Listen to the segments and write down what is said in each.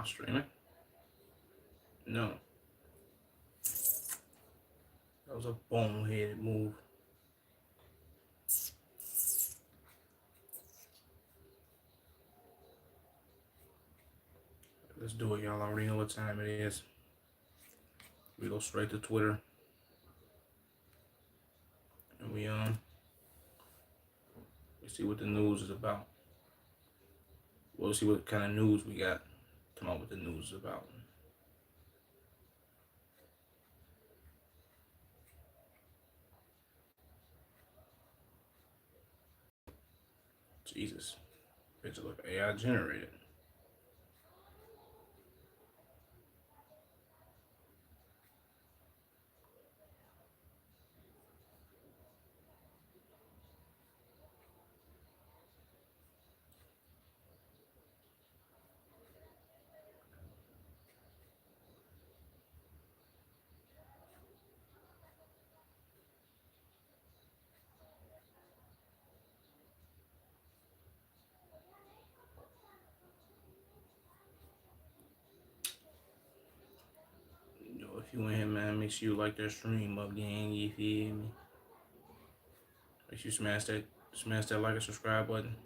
Am I streaming? No. That was a boneheaded move. Let's do it, y'all. I already know what time it is. We go straight to Twitter. And we see what the news is about. We'll see what kind of news we got. Come on, what the news is about. Jesus. Picture look AI generated. Yo, if you in here, man, make sure you like that stream up, gang. You feel me? Make sure you smash that like and subscribe button.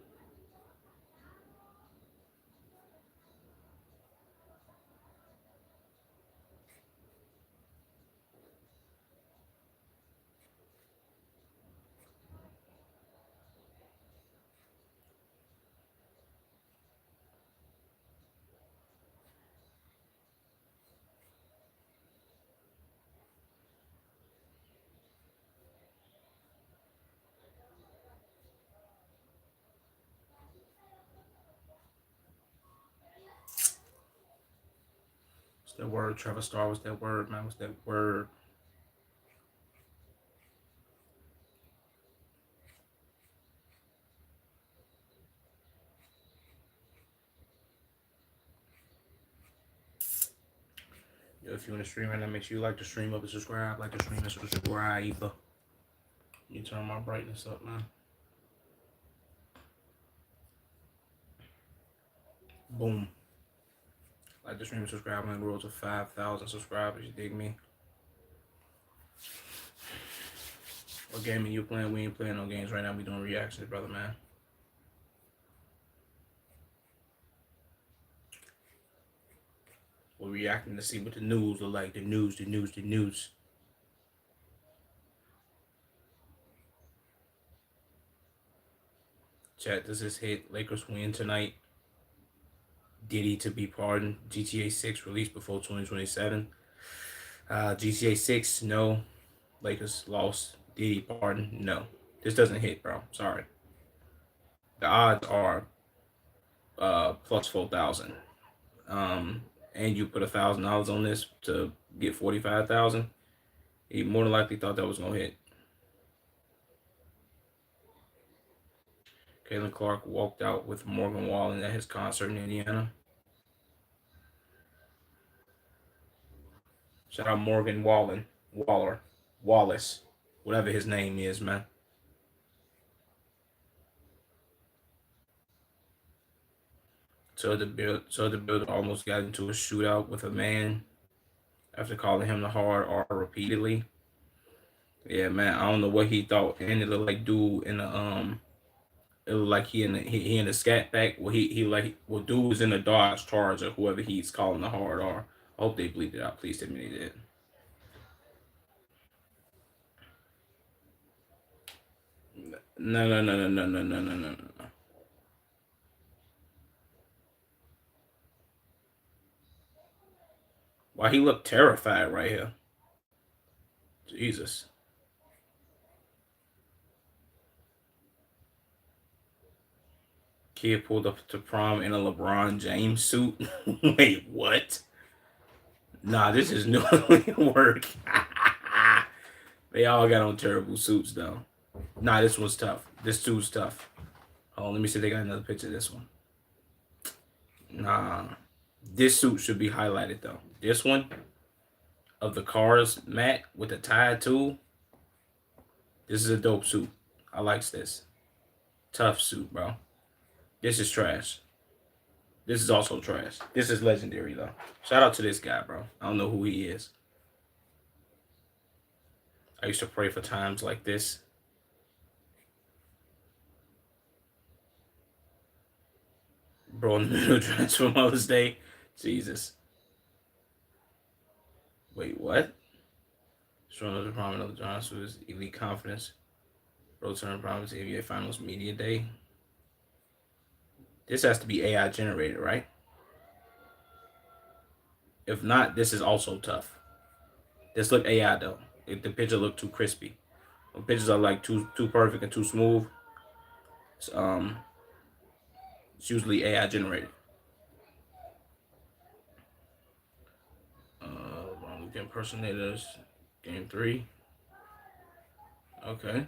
What's that word, Trevor Star? What's that word, man? What's that word? Yo, if you in the stream right now, make sure you like the stream up and subscribe. Like the stream and subscribe. You turn my brightness up, man. Boom. Like the stream and subscribe on the road to 5,000 subscribers. You dig me? What game are you playing? We ain't playing no games right now. We doing reactions, brother, man. We're reacting to see what the news look like. The news. Chat, does this hit? Lakers win tonight. Diddy to be pardoned. GTA 6 released before 2027. GTA 6, no. Lakers lost. Diddy pardoned, no. This doesn't hit, bro. Sorry. The odds are plus 4,000. And you put $1,000 on this to get 45,000. He more than likely thought that was gonna hit. Caitlin Clark walked out with Morgan Wallen at his concert in Indiana. Shout out Morgan Wallace, whatever his name is, man. So the builder almost got into a shootout with a man after calling him the hard R repeatedly. Yeah, man, I don't know what he thought, and it looked like dude in the it looked like he in the scat pack. Well, dude was in the Dodge Charger, whoever he's calling the hard R. I hope they bleeped it out. Please tell me they did. No. Why he looked terrified right here? Jesus. Kid pulled up to prom in a LeBron James suit. Wait, what? Nah, this is new work. They all got on terrible suits though. Nah, this one's tough. This suit's tough. Oh, let me see if they got another picture of this one. Nah. This suit should be highlighted though. This one of the Cars mat with the tie tool. This is a dope suit. I likes this. Tough suit, bro. This is trash. This is also trash. This is legendary though. Shout out to this guy, bro. I don't know who he is. I used to pray for times like this. Bro, in the middle transfer Mother's Day. Jesus. Wait, what? Showing up the prominent of Johnson was elite confidence. Bro turned promise ABA Finals Media Day. This has to be AI generated, right? If not, this is also tough. This look AI though. The picture look too crispy. When pictures are like too perfect and too smooth, it's, it's usually AI generated. Luke impersonators, game 3. Okay.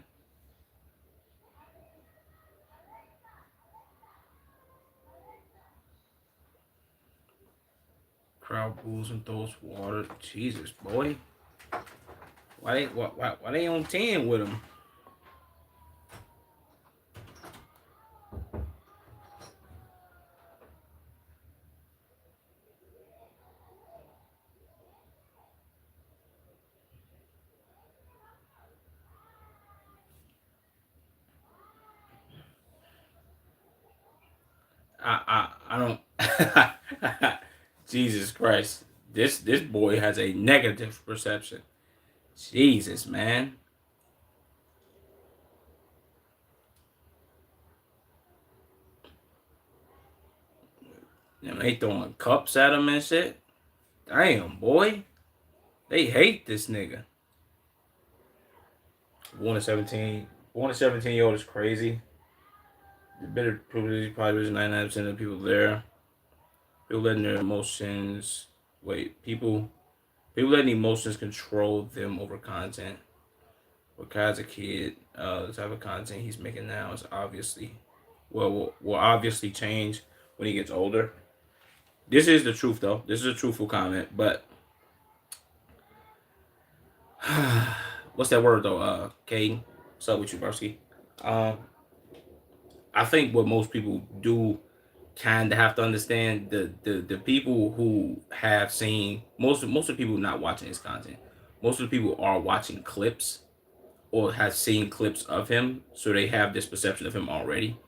Crowd boos and throws water. Jesus, boy. Why they on 10 with him? I don't. Jesus Christ, this boy has a negative perception. Jesus, man. They throwing cups at him and shit. Damn, boy. They hate this nigga. 1 to 17. 1 to 17-year-old is crazy. The better probably 99% of the people there. People letting their emotions. Wait, people letting emotions control them over content. What kinds of kid? The type of content he's making now is obviously will obviously change when he gets older. This is the truth, though. This is a truthful comment, but what's that word though? Caden, what's up with you, Barsky? I think what most people do kind of have to understand the people who have seen most of the people not watching his content. Most of the people are watching clips or have seen clips of him, so they have this perception of him already.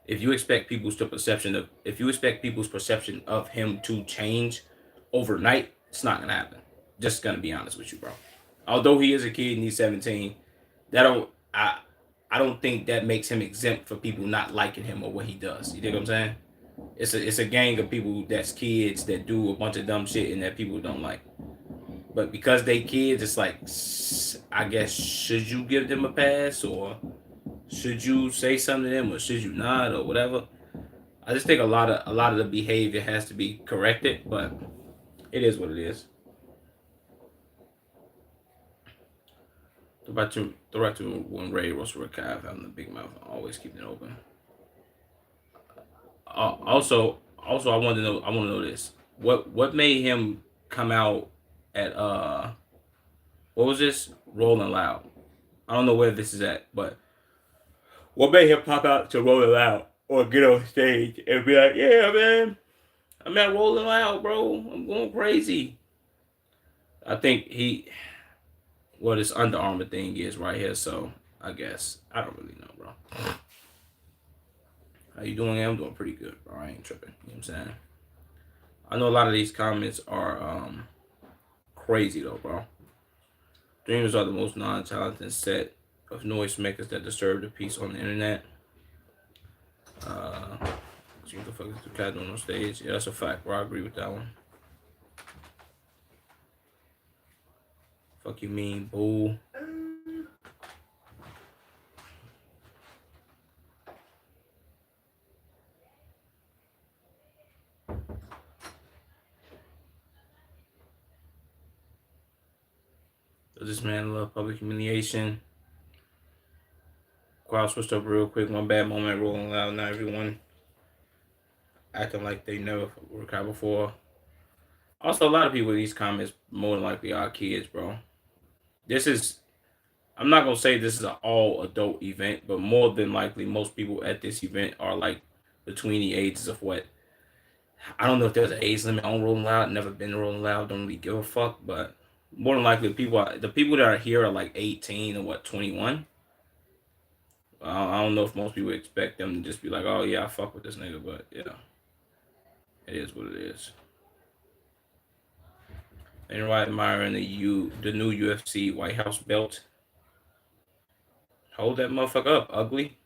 If you expect people's perception of him to change overnight, it's not gonna happen. Just gonna be honest with you, bro. Although he is a kid and he's 17, that don't I don't think that makes him exempt for people not liking him or what he does. You dig what I'm saying? It's a gang of people that's kids that do a bunch of dumb shit and that people don't like. But because they kids, it's like, I guess, should you give them a pass or should you say something to them or should you not or whatever? I just think a lot of the behavior has to be corrected, but it is what it is. The right to when Ray Russell Cav having the big mouth, always keeping it open. Also, I want to know this. What made him come out at what was this? Rolling Loud. I don't know where this is at, but what made him pop out to Rolling Loud or get on stage and be like, "Yeah, man, I'm at Rolling Loud, bro. I'm going crazy." I think this Under Armour thing is right here, so I guess I don't really know, bro. How you doing? I'm doing pretty good, bro. I ain't tripping. You know what I'm saying? I know a lot of these comments are crazy though, bro. Dreamers are the most non-talented set of noisemakers that disturb the peace on the internet. So what the fuck is the cat doing on stage? Yeah, that's a fact, bro. I agree with that one. Fuck you mean, boo? Does this man love public humiliation? Crowd switched up real quick. One bad moment, Rolling Loud. Now everyone acting like they never worked out before. Also, a lot of people in these comments more than likely are kids, bro. I'm not gonna say this is an all adult event, but more than likely, most people at this event are like between the ages of what I don't know if there's an age limit on Rolling Loud. Never been to Rolling Loud. Don't really give a fuck. But more than likely, the people that are here are like 18 or 21. I don't know if most people expect them to just be like, oh yeah, I fuck with this nigga, but yeah, it is what it is. Anybody admiring the new UFC White House belt? Hold that motherfucker up, ugly.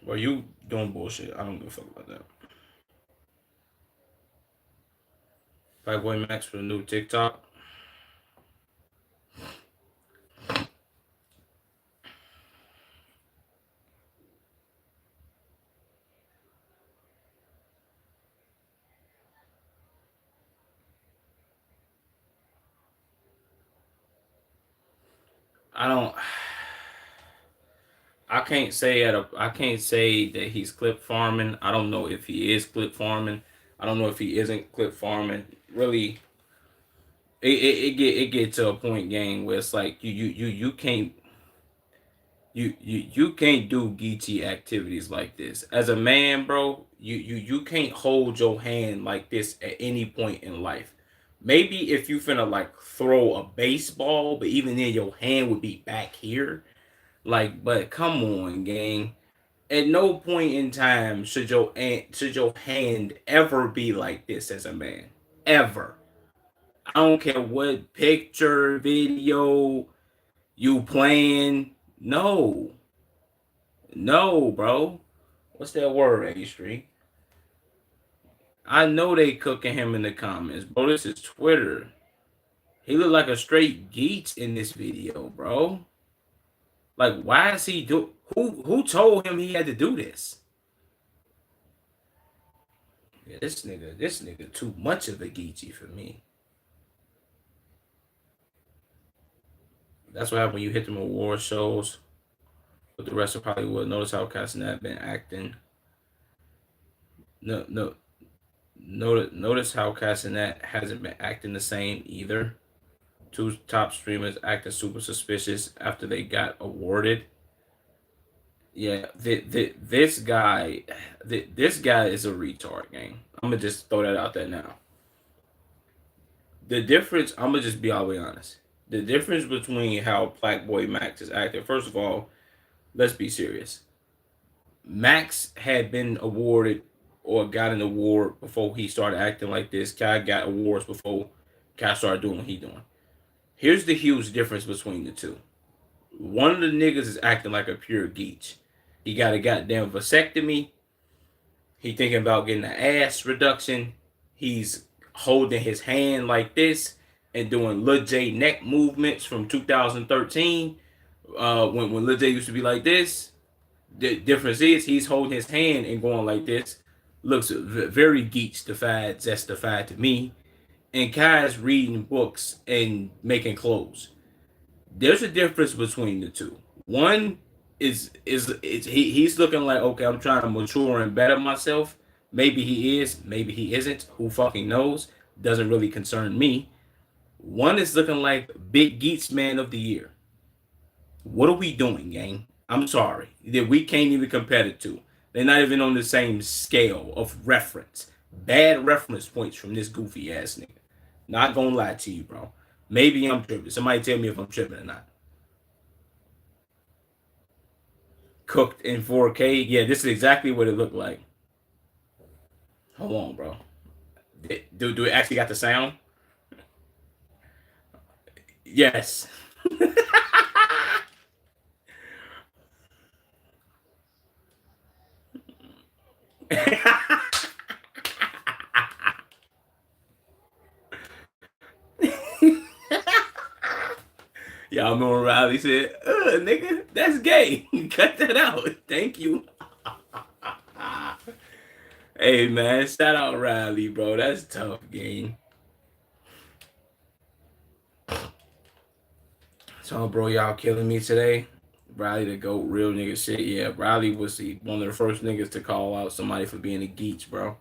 Well, you doing bullshit. I don't give a fuck about that. Playboy Max for the new TikTok. I don't. I can't say that he's clip farming. I don't know if he is clip farming. I don't know if he isn't clip farming. Really, it get to a point, gang, where it's like you can't you can't do geeky activities like this as a man, bro. You can't hold your hand like this at any point in life. Maybe if you finna like throw a baseball, but even then your hand would be back here. Like, but come on, gang. At no point in time should your hand ever be like this as a man. Ever. I don't care what picture, video you playing. No. No, bro. What's that word, A Street? I know they cooking him in the comments, bro. This is Twitter. He look like a straight geek in this video, bro. Like, why is he do? Who told him he had to do this? Yeah, this nigga, too much of a geeky for me. That's what happened when you hit them award shows. But the rest of Hollywood, notice how Castanet been acting. No, notice how Castanet hasn't been acting the same either. Two top streamers acting super suspicious after they got awarded. Yeah, this guy is a retard, gang. I'm gonna just throw that out there now. The difference, I'm gonna just be all the way honest. The difference between how Blackboy Max is acting. First of all, let's be serious. Max had been awarded or got an award before he started acting like this. Kai got awards before Kai started doing what he doing. Here's the huge difference between the two. One of the niggas is acting like a pure geek. He got a goddamn vasectomy. He thinking about getting an ass reduction. He's holding his hand like this and doing Lil J neck movements from 2013. When Lil J used to be like this. The difference is he's holding his hand and going like this. Looks very geekified, zestified to me. And Kai's reading books and making clothes. There's a difference between the two. One is he's looking like, okay, I'm trying to mature and better myself. Maybe he is, maybe he isn't. Who fucking knows? Doesn't really concern me. One is looking like Big Geeks Man of the Year. What are we doing, gang? I'm sorry that we can't even compare the two. They're not even on the same scale of reference. Bad reference points from this goofy ass nigga. Not gonna lie to you, bro. Maybe I'm tripping. Somebody tell me if I'm tripping or not. Cooked in 4K. Yeah, this is exactly what it looked like. Hold on, bro. Do it actually got the sound? Yes. Y'all remember Riley said, nigga, that's gay. Cut that out. Thank you. Hey, man, shout out Riley, bro. That's tough, game. So, bro, y'all killing me today. Riley the GOAT, real nigga shit. Yeah, Riley was one of the first niggas to call out somebody for being a geek, bro.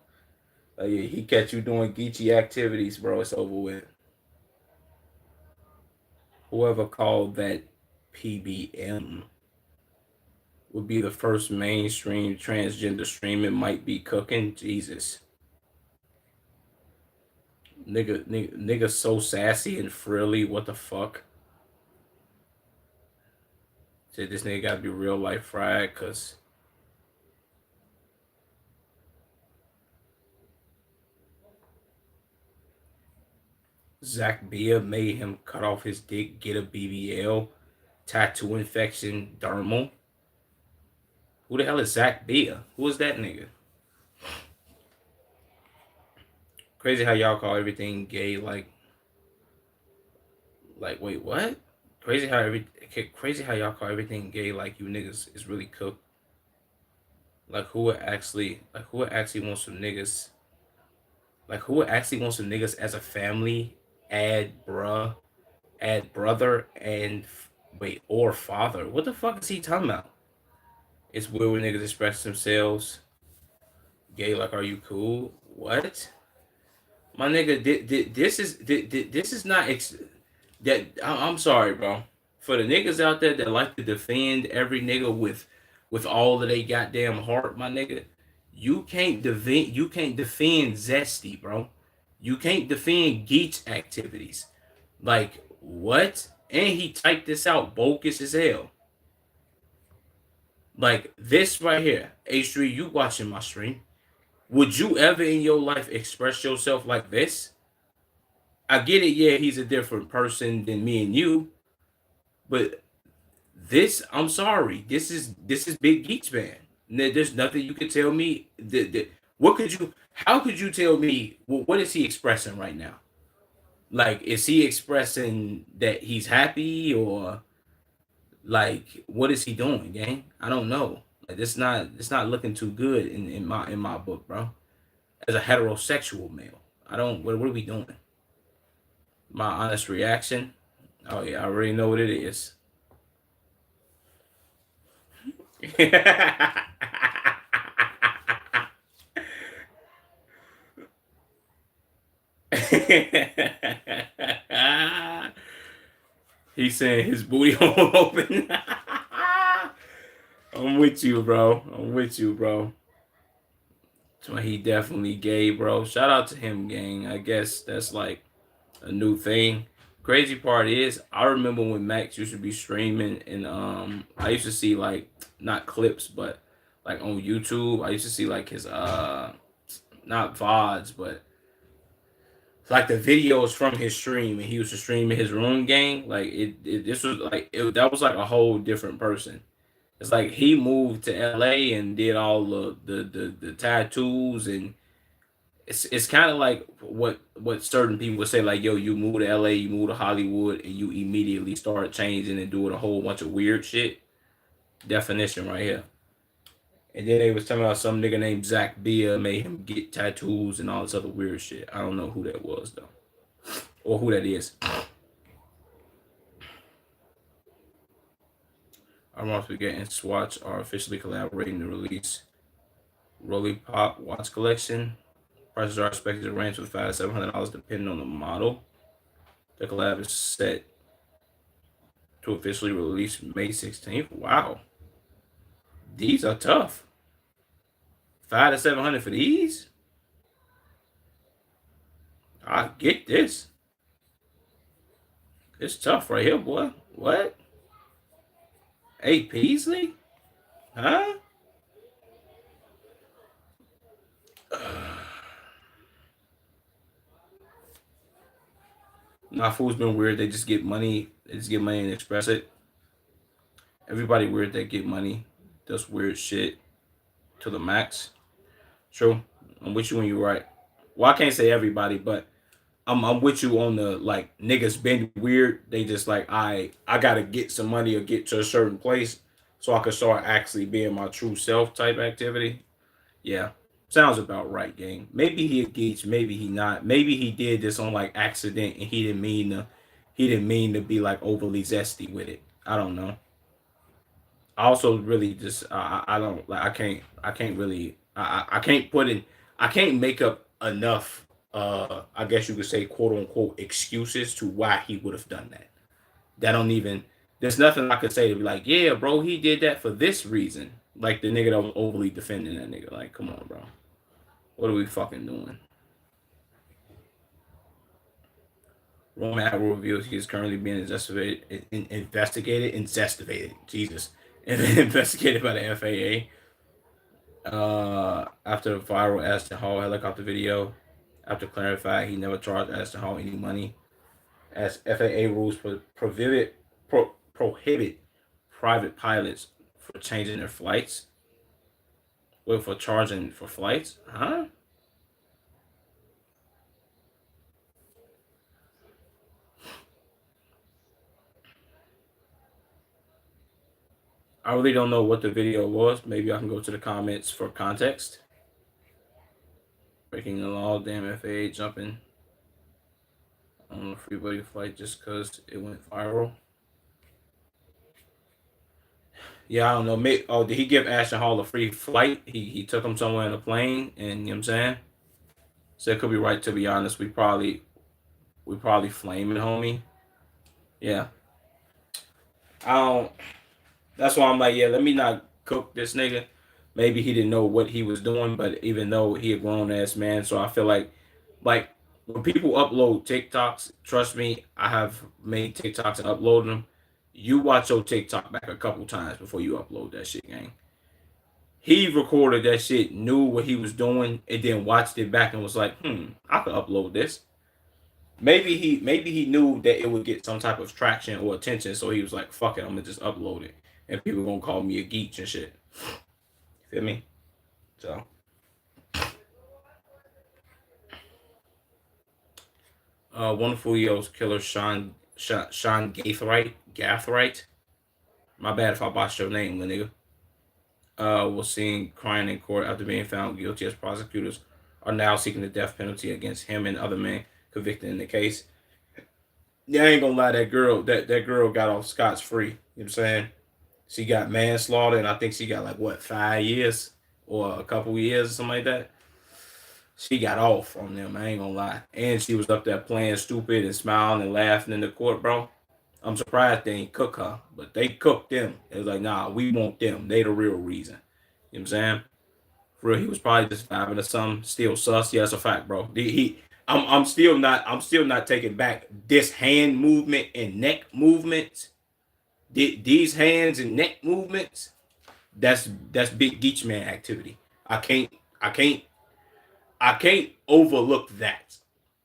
Yeah, he catch you doing geeky activities, bro. It's over with. Whoever called that PBM. would be the first mainstream transgender stream. It might be cooking. Jesus. Nigga so sassy and frilly. What the fuck? Said this nigga gotta be real life fried, cause Zach Bia made him cut off his dick, get a BBL, tattoo infection, dermal. Who the hell is Zach Bia? Who is that nigga? Crazy how y'all call everything gay. Like wait, what? Crazy how y'all call everything gay. Like you niggas is really cooked. Like who would actually want some niggas? Like who would actually want some niggas as a family? Add brother, and wait, or father. What the fuck is he talking about? It's weird when niggas express themselves gay. Like, are you cool? What? My nigga, this is not that. I'm sorry, bro. For the niggas out there that like to defend every nigga with all of they goddamn heart, my nigga, you can't defend Zesty, bro. You can't defend Geach activities. Like what? And he typed this out bogus as hell. Like this right here, H3, you watching my stream. Would you ever in your life express yourself like this? I get it, yeah, he's a different person than me and you, but this, I'm sorry, this is Big Geeks man. There's nothing you can tell me. What could you? How could you tell me? What is he expressing right now? Like, is he expressing that he's happy, or like what is he doing, gang? I don't know. Like, it's not looking too good in my book, bro. As a heterosexual male, I don't. What are we doing? My honest reaction. Oh yeah, I already know what it is. He's saying his booty hole open. I'm with you, bro. I'm with you, bro. So he definitely gay, bro. Shout out to him, gang. I guess that's like a new thing. Crazy part is, I remember when Max used to be streaming, and I used to see like not clips, but like on YouTube, I used to see like his not VODs, but like the videos from his stream, and he used to stream in his room, gang. Like this was like that was like a whole different person. It's like he moved to LA and did all the tattoos, and it's kind of like what certain people would say, like, yo, you move to LA, you move to Hollywood, and you immediately start changing and doing a whole bunch of weird shit. Definition right here. And then they was talking about some nigga named Zach Bia made him get tattoos and all this other weird shit. I don't know who that was though, or who that is. Our Mom Spaghetti and Swatch are officially collaborating to release Rolly Pop watch collection. Prices are expected to range from $500 to $700 depending on the model. The collab is set to officially release May 16th. Wow. These are tough. $500 to $700 for these? I get this. It's tough right here, boy. What? A Peasley? Huh? Nah, fool's been weird. They just get money. They just get money and express it. Everybody weird that get money does weird shit to the max. True. I'm with you when you're right. Well, I can't say everybody, but I'm with you on the like niggas been weird. They just like I gotta get some money or get to a certain place so I can start actually being my true self type activity. Yeah. Sounds about right, gang. Maybe he a geech, maybe he not. Maybe he did this on like accident and he didn't mean to be like overly zesty with it. I don't know. I also really just I don't like I can't really I can't put in I can't make up enough I guess you could say quote unquote excuses to why he would have done that. That don't even there's nothing I could say to be like, yeah, bro, he did that for this reason. Like the nigga that was overly defending that nigga. Like, come on, bro. What are we fucking doing? Roman Admiral reveals he is currently being investigated, Jesus, investigated by the FAA. After the viral Ashton Hall helicopter video, after clarifying he never charged Ashton Hall any money, as FAA rules prohibit private pilots for changing their flights. Wait, for charging for flights? Huh? I really don't know what the video was. Maybe I can go to the comments for context. Breaking the law, damn FAA jumping on a free buddy flight just because it went viral. Yeah, I don't know. Did he give Ashton Hall a free flight? He took him somewhere in a plane, and you know what I'm saying? So it could be right, to be honest. We probably flaming, homie. Yeah. I don't. That's why I'm like, yeah, let me not cook this nigga. Maybe he didn't know what he was doing, but even though he a grown ass man, so I feel like when people upload TikToks, trust me, I have made TikToks and uploaded them. You watch your TikTok back a couple times before you upload that shit, gang. He recorded that shit, knew what he was doing, and then watched it back and was like, I could upload this. Maybe he knew that it would get some type of traction or attention, so he was like, fuck it, I'm gonna just upload it. And people gonna call me a geek and shit. Feel me? So Wonderful Yo's killer Sean Gathright. My bad if I botched your name, my nigga. Was seen crying in court after being found guilty, as prosecutors are now seeking the death penalty against him and other men convicted in the case. Yeah, I ain't gonna lie, that girl got off scotch free. You know what I'm saying? She got manslaughter, and I think she got like what, 5 years or a couple years or something like that. She got off on them. I ain't gonna lie, and she was up there playing stupid and smiling and laughing in the court, bro. I'm surprised they ain't cook her, but they cooked them. It was like, nah, we want them. They the real reason. You know what I'm saying? For real, he was probably just vibing or something. Still sus. Yeah, that's a fact, bro. I'm still not taking back this hand movement and neck movements. These hands and neck movements. That's big geech man activity. I can't overlook that.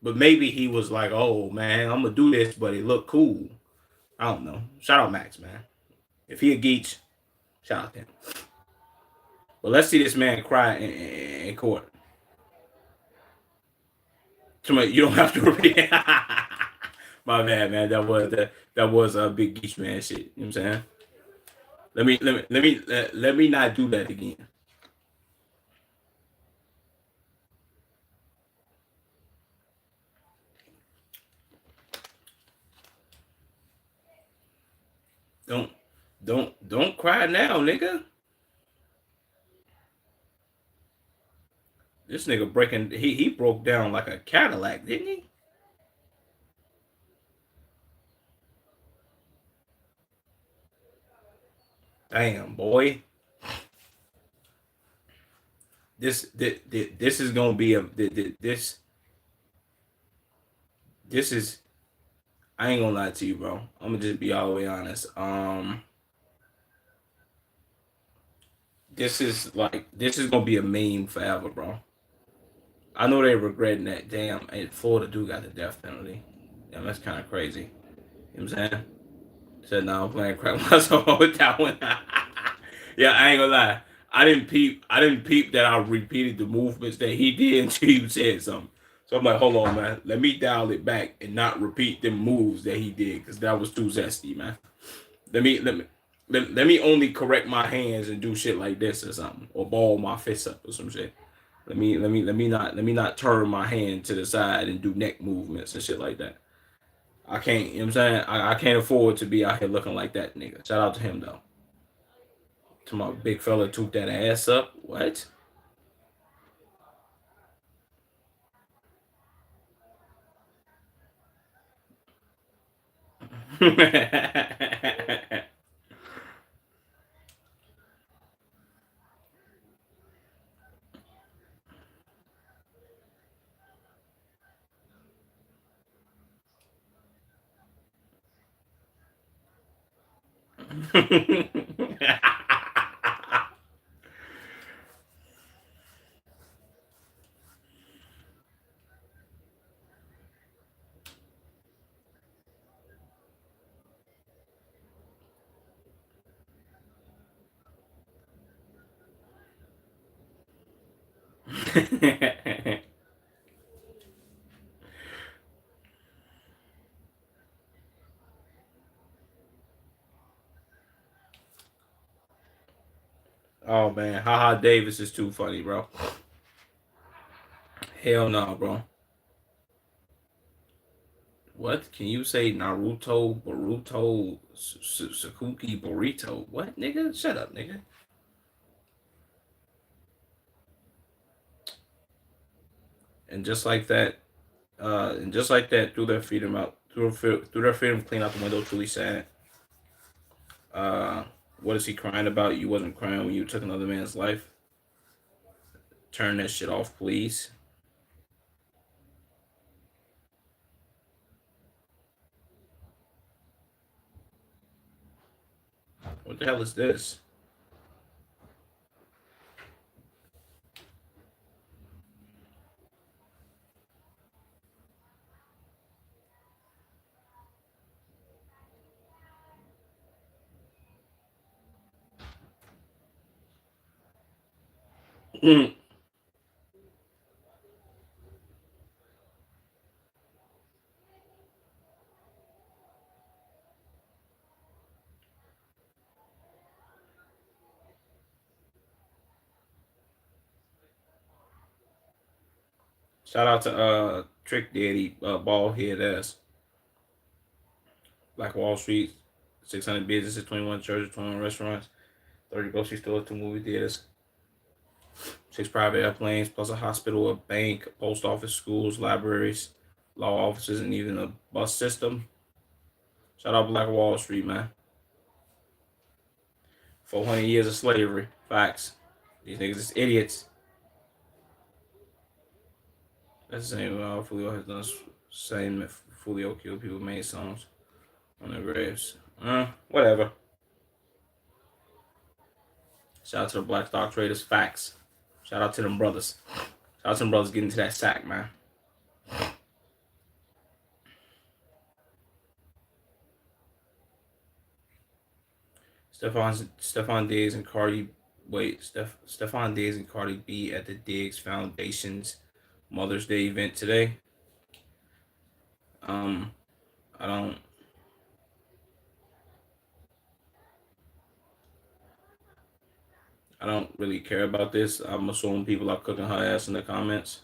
But maybe he was like, oh man, I'm gonna do this, but it looked cool. I don't know. Shout out Max, man. If he a geech, shout out to him. But let's see this man cry in court. Somebody, you don't have to repeat. My bad, man. That was a big geech man shit. You know what I'm saying? Let me not do that again. Don't cry now, nigga. This nigga breaking he broke down like a Cadillac, didn't he? Damn, boy. This is gonna be this is, I ain't gonna lie to you, bro. I'm gonna just be all the way honest. This is gonna be a meme forever, bro. I know they regretting that. Damn, and Florida do got the death penalty. Damn, that's kind of crazy. You know what I'm saying? Said, no, I'm playing crap myself with that one. Yeah, I ain't gonna lie. I didn't peep that I repeated the movements that he did until you said something. So I'm like, hold on, man. Let me dial it back and not repeat the moves that he did, because that was too zesty, man. Let me only correct my hands and do shit like this or something, or ball my fist up or some shit. Let me not turn my hand to the side and do neck movements and shit like that. I can't, you know what I'm saying? I can't afford to be out here looking like that nigga. Shout out to him though. To my big fella took that ass up. What? Oh man, haha Davis is too funny, bro. Hell no, bro. What can you say? Naruto, Boruto, Sakuki, Burrito? What, nigga? Shut up, nigga. And just like that, threw their freedom out, threw their freedom clean out the window. Truly sad. Uh, what is he crying about? You wasn't crying when you took another man's life. Turn that shit off, please. What the hell is this? Shout out to Trick Daddy, bald head ass. Black Wall Street, 600 businesses, 21 churches, 21 restaurants, 30 grocery stores, 2 movie theaters, 6 private airplanes, plus a hospital, a bank, a post office, schools, libraries, law offices, and even a bus system. Shout out Black Wall Street, man. 400 years of slavery. Facts. These niggas is idiots. That's the same. Fulio has done same. Fulio killed people, made songs on their graves. Whatever. Shout out to the Black Stock Traders. Facts. Shout out to them brothers. Shout out to them brothers getting to that sack, man. Stefan Diggs and Cardi. Wait, Stefan Diggs and Cardi B at the Diggs Foundation's Mother's Day event today. Um, I don't. I don't really care about this. I'm assuming people are cooking her ass in the comments.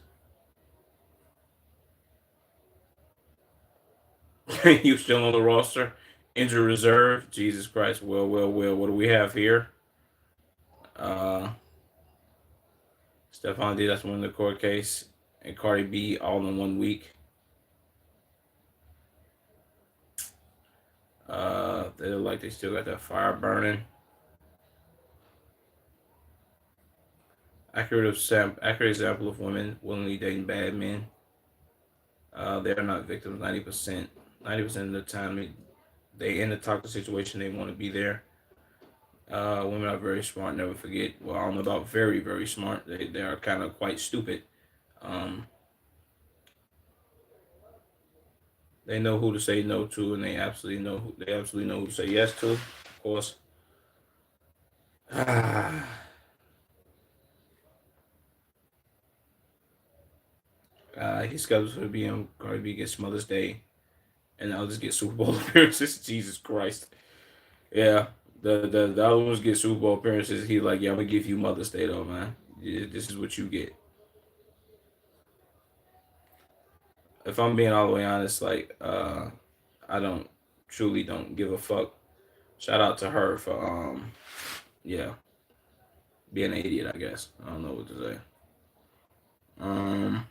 You still on the roster? Injury reserve? Jesus Christ. Well, well, well. What do we have here? Uh, Stephon D. That's one in the court case, and Cardi B all in 1 week. They look like they still got that fire burning. Accurate example of women willingly dating bad men. They are not victims 90%. 90% of the time, they in a toxic situation, they want to be there. Women are very smart. Never forget. Well, I don't know about very, very smart. They are kind of quite stupid. Um, they know who to say no to, and they absolutely know who to say yes to. Of course. He's scheduled to be on Cardi B gets Mother's Day, and I'll just get Super Bowl appearances. Jesus Christ. Yeah, the other ones get Super Bowl appearances. He's like, yeah, I'm gonna give you Mother's Day though, man. Yeah, this is what you get. If I'm being all the way honest, like, I don't truly don't give a fuck. Shout out to her for yeah, being an idiot. I guess I don't know what to say. Um,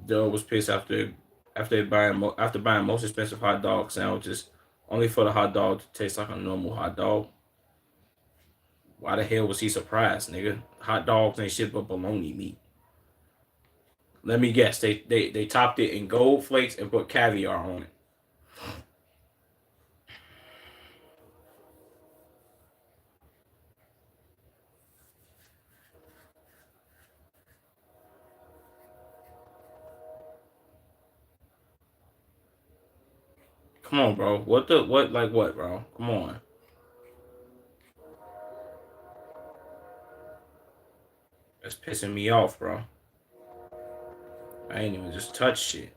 Joe was pissed after buying most expensive hot dog sandwiches, only for the hot dog to taste like a normal hot dog. Why the hell was he surprised, nigga? Hot dogs ain't shit but bologna meat. Let me guess. They topped it in gold flakes and put caviar on it. Come on, bro. What, bro? Come on. That's pissing me off, bro. I ain't even just touch shit.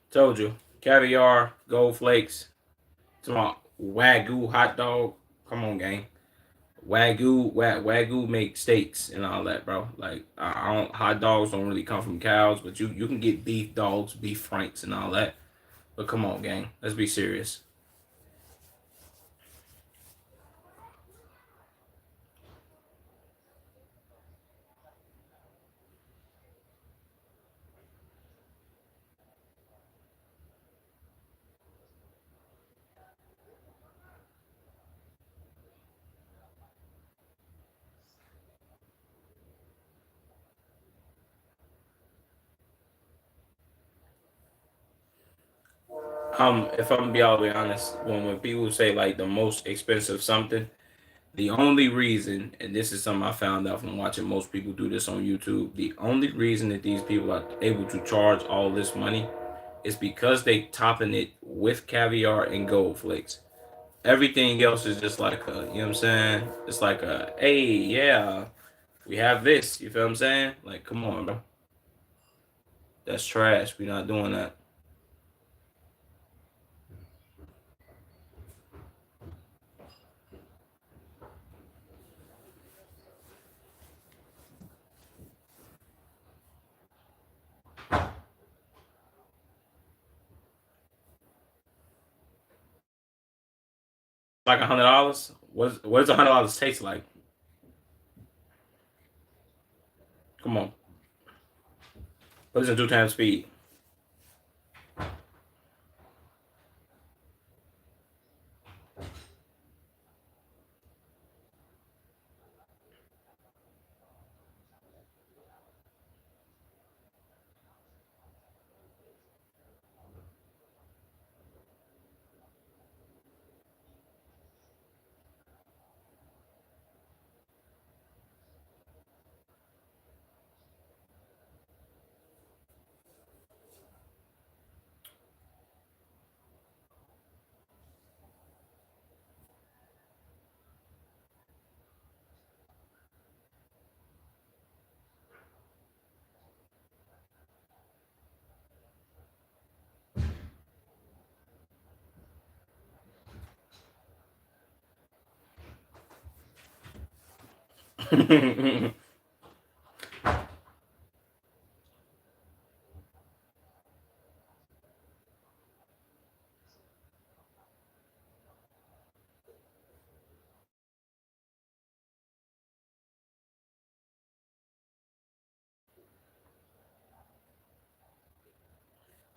Told you. Caviar, gold flakes. Some Wagyu hot dog. Come on, gang. Wagyu make steaks and all that, bro. Like I don't hot dogs don't really come from cows, but you can get beef dogs, beef franks, and all that. But come on, gang. Let's be serious. If I'm gonna be all the way honest, when people say like the most expensive something, the only reason, and this is something I found out from watching most people do this on YouTube, the only reason that these people are able to charge all this money is because they topping it with caviar and gold flakes. Everything else is just like a, you know what I'm saying? It's like a, hey, yeah, we have this. You feel what I'm saying? Like, come on, bro. That's trash. We're not doing that. Like $100. What does $100 taste like? Come on. What is it 2 times speed?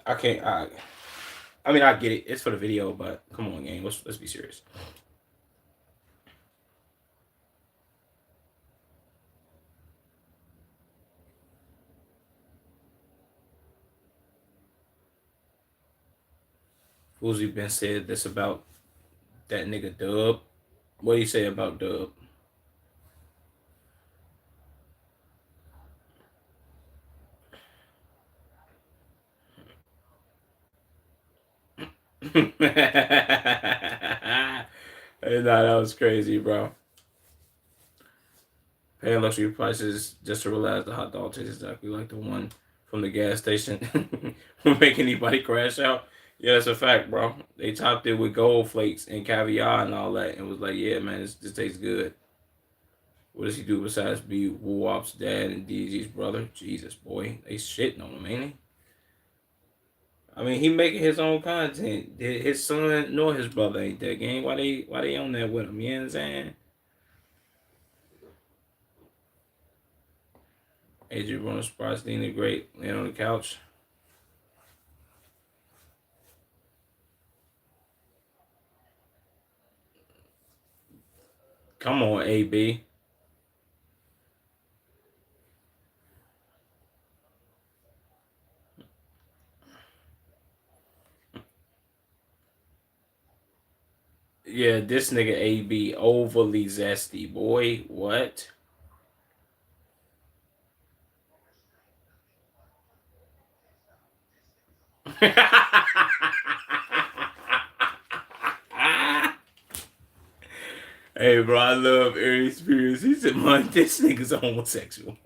I can't. I mean, I get it. It's for the video, but come on, gang. Let's be serious. Uzi been said this about that nigga Dub. What do you say about Dub? Hey, nah, that was crazy, bro. Paying luxury prices just to realize the hot dog tastes exactly like the one from the gas station. Will make anybody crash out. Yeah, that's a fact, bro. They topped it with gold flakes and caviar and all that, and was like, "Yeah, man, this tastes good." What does he do besides be Woo-Wop's dad and DG's brother? Jesus, boy, they shitting on him, ain't he? I mean, he making his own content. His son nor his brother ain't that game. Why they on that with him? You know what I'm saying? Adrian Broner surprised Dina great, laying on the couch. Come on, AB. Yeah, this nigga AB overly zesty, boy. What? Hey, bro, I love Aries Spears. He said, "Man, this nigga's a homosexual."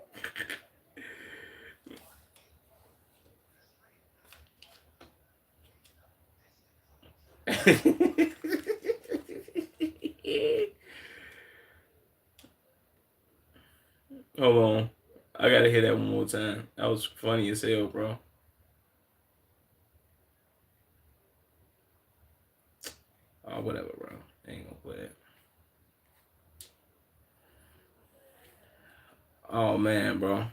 Hold on, I gotta hear that one more time. That was funny as hell, bro. Oh, whatever, bro. I ain't gonna play it. Oh man, bro.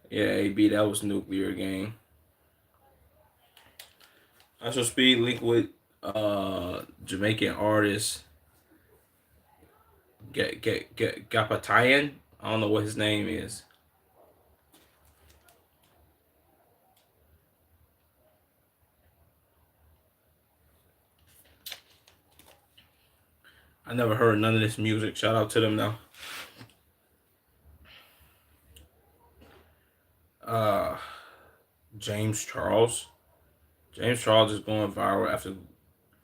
Yeah, AB, that was nuclear game. I should speed link with Jamaican artist get Gapatayan. I don't know what his name is. I never heard none of this music. Shout out to them though. Uh, James Charles. James Charles is going viral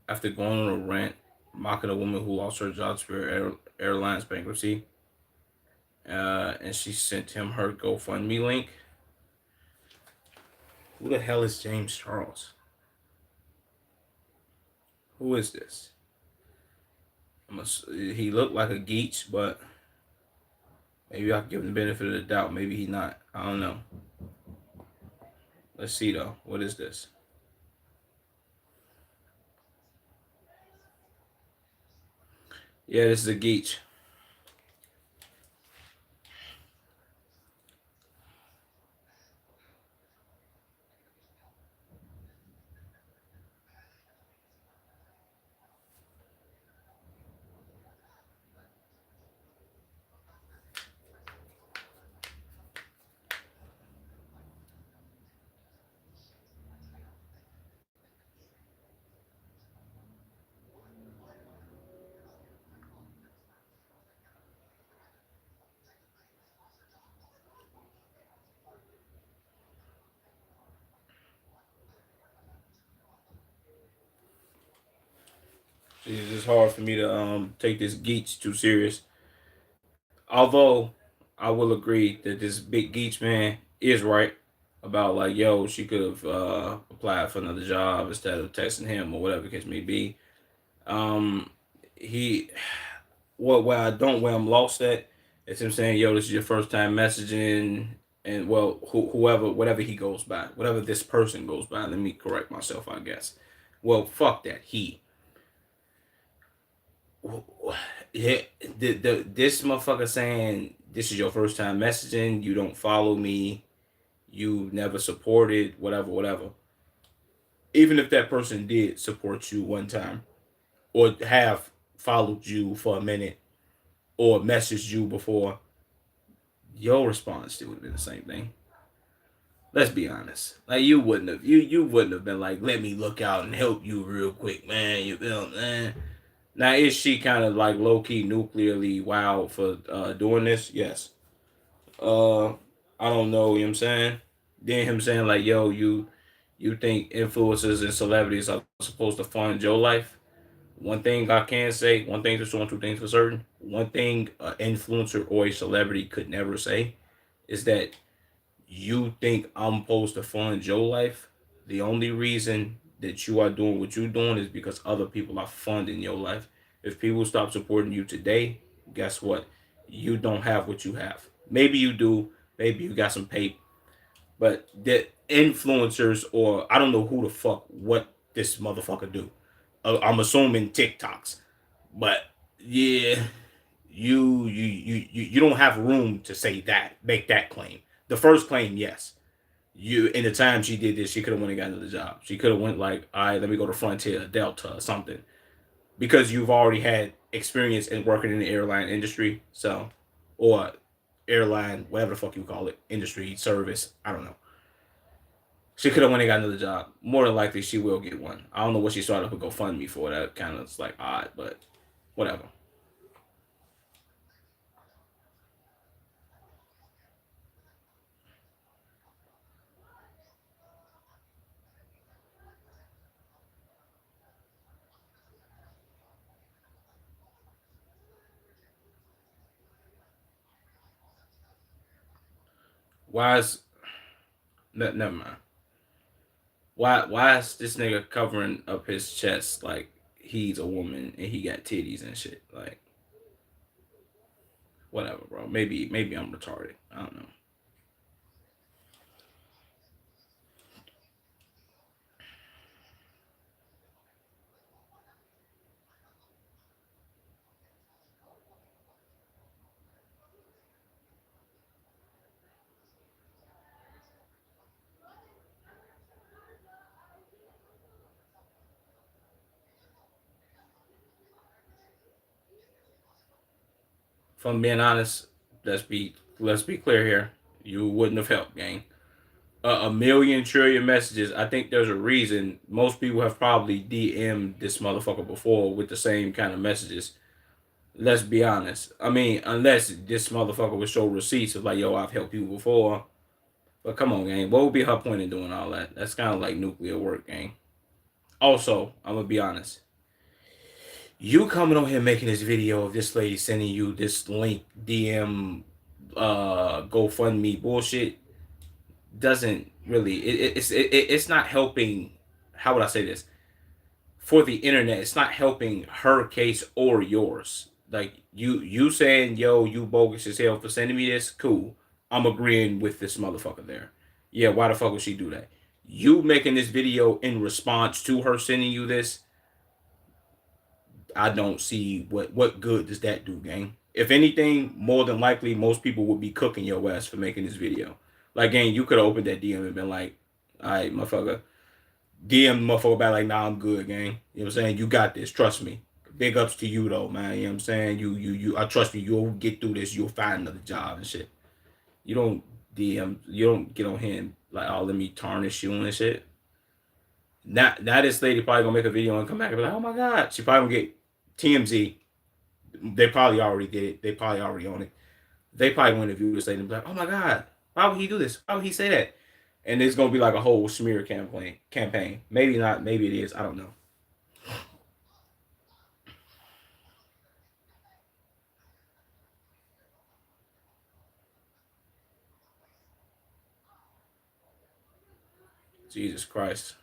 after going on a rant mocking a woman who lost her job to Spirit Airlines bankruptcy. And she sent him her GoFundMe link. Who the hell is James Charles? Who is this? He looked like a geech, but maybe I can give him the benefit of the doubt. Maybe he not. I don't know. Let's see though. What is this? Yeah, this is a geech. It's just hard for me to take this geech too serious. Although I will agree that this big geech man is right about like, yo, she could have applied for another job instead of texting him or whatever the case may be. Um, he where I don't where I'm lost at is him saying, "Yo, this is your first time messaging," and well, whoever, whatever he goes by, whatever this person goes by. Let me correct myself, I guess. Well, fuck that. Yeah, this motherfucker saying this is your first time messaging. You don't follow me. You never supported whatever, whatever. Even if that person did support you one time or have followed you for a minute or messaged you before, your response still would have been the same thing. Let's be honest. Like you wouldn't have been like, let me look out and help you real quick, man. You feel man. Now is she kind of like low key nuclearly wild for doing this? Yes. Uh I don't know, you know what I'm saying? Then him saying like, yo, you think influencers and celebrities are supposed to fund your life? One thing I can say, one thing for sure, two things for certain. One thing an influencer or a celebrity could never say is that you think I'm supposed to fund your life. The only reason that you are doing what you're doing is because other people are funding your life. If people stop supporting you today, guess what? You don't have what you have. Maybe you do. Maybe you got some pay. But the influencers, or I don't know who the fuck, what this motherfucker do. I'm assuming TikToks. But yeah, you don't have room to say that, make that claim. The first claim, yes. You in the time she did this, she could have went and got another job. She could have went like, all right, let me go to Frontier, Delta, or something, because you've already had experience in working in the airline industry, so or airline, whatever the fuck you call it, industry service. I don't know. She could have went and got another job. More than likely, she will get one. I don't know what she started up a GoFundMe for. That kind of is like odd, but whatever. Why is never mind. Why is this nigga covering up his chest like he's a woman and he got titties and shit? Like whatever, bro. Maybe I'm retarded. I don't know. If I'm being honest, let's be clear here. You wouldn't have helped, gang. A million trillion messages. I think there's a reason most people have probably DM'd this motherfucker before with the same kind of messages. Let's be honest. I mean, unless this motherfucker would show receipts of like, yo, I've helped people before. But come on, gang. What would be her point in doing all that? That's kind of like nuclear work, gang. Also, I'm gonna be honest. You coming on here making this video of this lady sending you this link DM GoFundMe bullshit doesn't really it's not helping. How would I say this? For the internet, it's not helping her case or yours. Like you saying, yo, you bogus as hell for sending me this, cool. I'm agreeing with this motherfucker there. Yeah, why the fuck would she do that? You making this video in response to her sending you this, I don't see what good does that do, gang. If anything, more than likely, most people would be cooking your ass for making this video. Like, gang, you could have opened that DM and been like, all right, motherfucker. DM the motherfucker back like, nah, I'm good, gang. You know what I'm saying? You got this. Trust me. Big ups to you though, man. You know what I'm saying? I trust you. You'll get through this. You'll find another job and shit. You don't DM. You don't get on here and like, oh, let me tarnish you and shit. Now this lady probably gonna make a video and come back and be like, oh my god. She probably gonna get TMZ. They probably already did it. They probably already own it. They probably gonna interview this lady and be like, oh my god, why would he do this? Why would he say that? And it's gonna be like a whole smear campaign. Maybe not. Maybe it is. I don't know. Jesus Christ.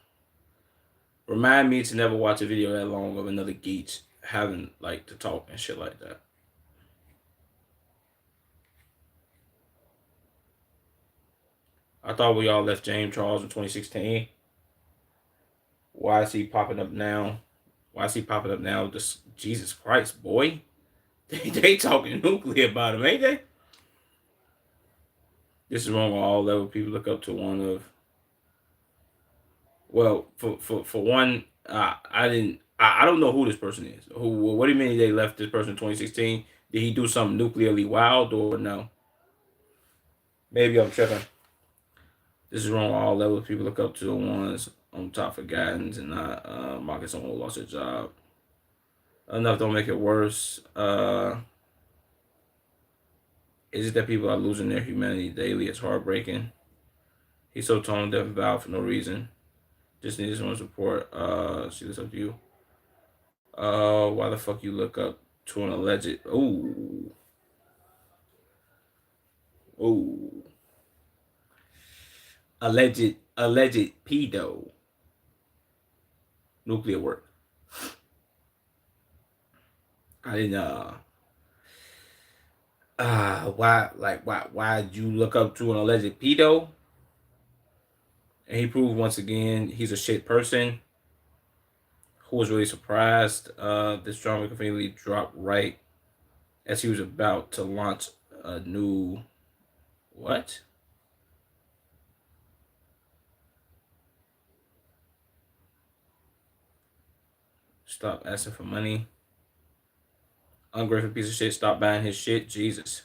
Remind me to never watch a video that long of another geek having like to talk and shit like that. I thought we all left James Charles in 2016. Why is he popping up now? Why is he popping up now? Just Jesus Christ, boy. They talking nuclear about him, ain't they? This is wrong on all level. People look up to one of. Well, for one, I didn't. I don't know who this person is. Who? What do you mean they left this person in 2016? Did he do something nuclearly wild or no? Maybe I'm tripping. This is wrong on all levels. People look up to the ones on top for guidance and not mocking someone who lost their job. Enough don't make it worse. Is it that people are losing their humanity daily? It's heartbreaking. He's so tone deaf and vowed for no reason. Just needs someone's support. She looks up to you. Why the fuck you look up to an alleged? Ooh, ooh, alleged pedo. Nuclear work. I didn't. Why did you look up to an alleged pedo? And he proved once again he's a shit person. Who was really surprised? This drama conveniently dropped right as he was about to launch a new what? Stop asking for money. Ungrateful piece of shit. Stop buying his shit. Jesus.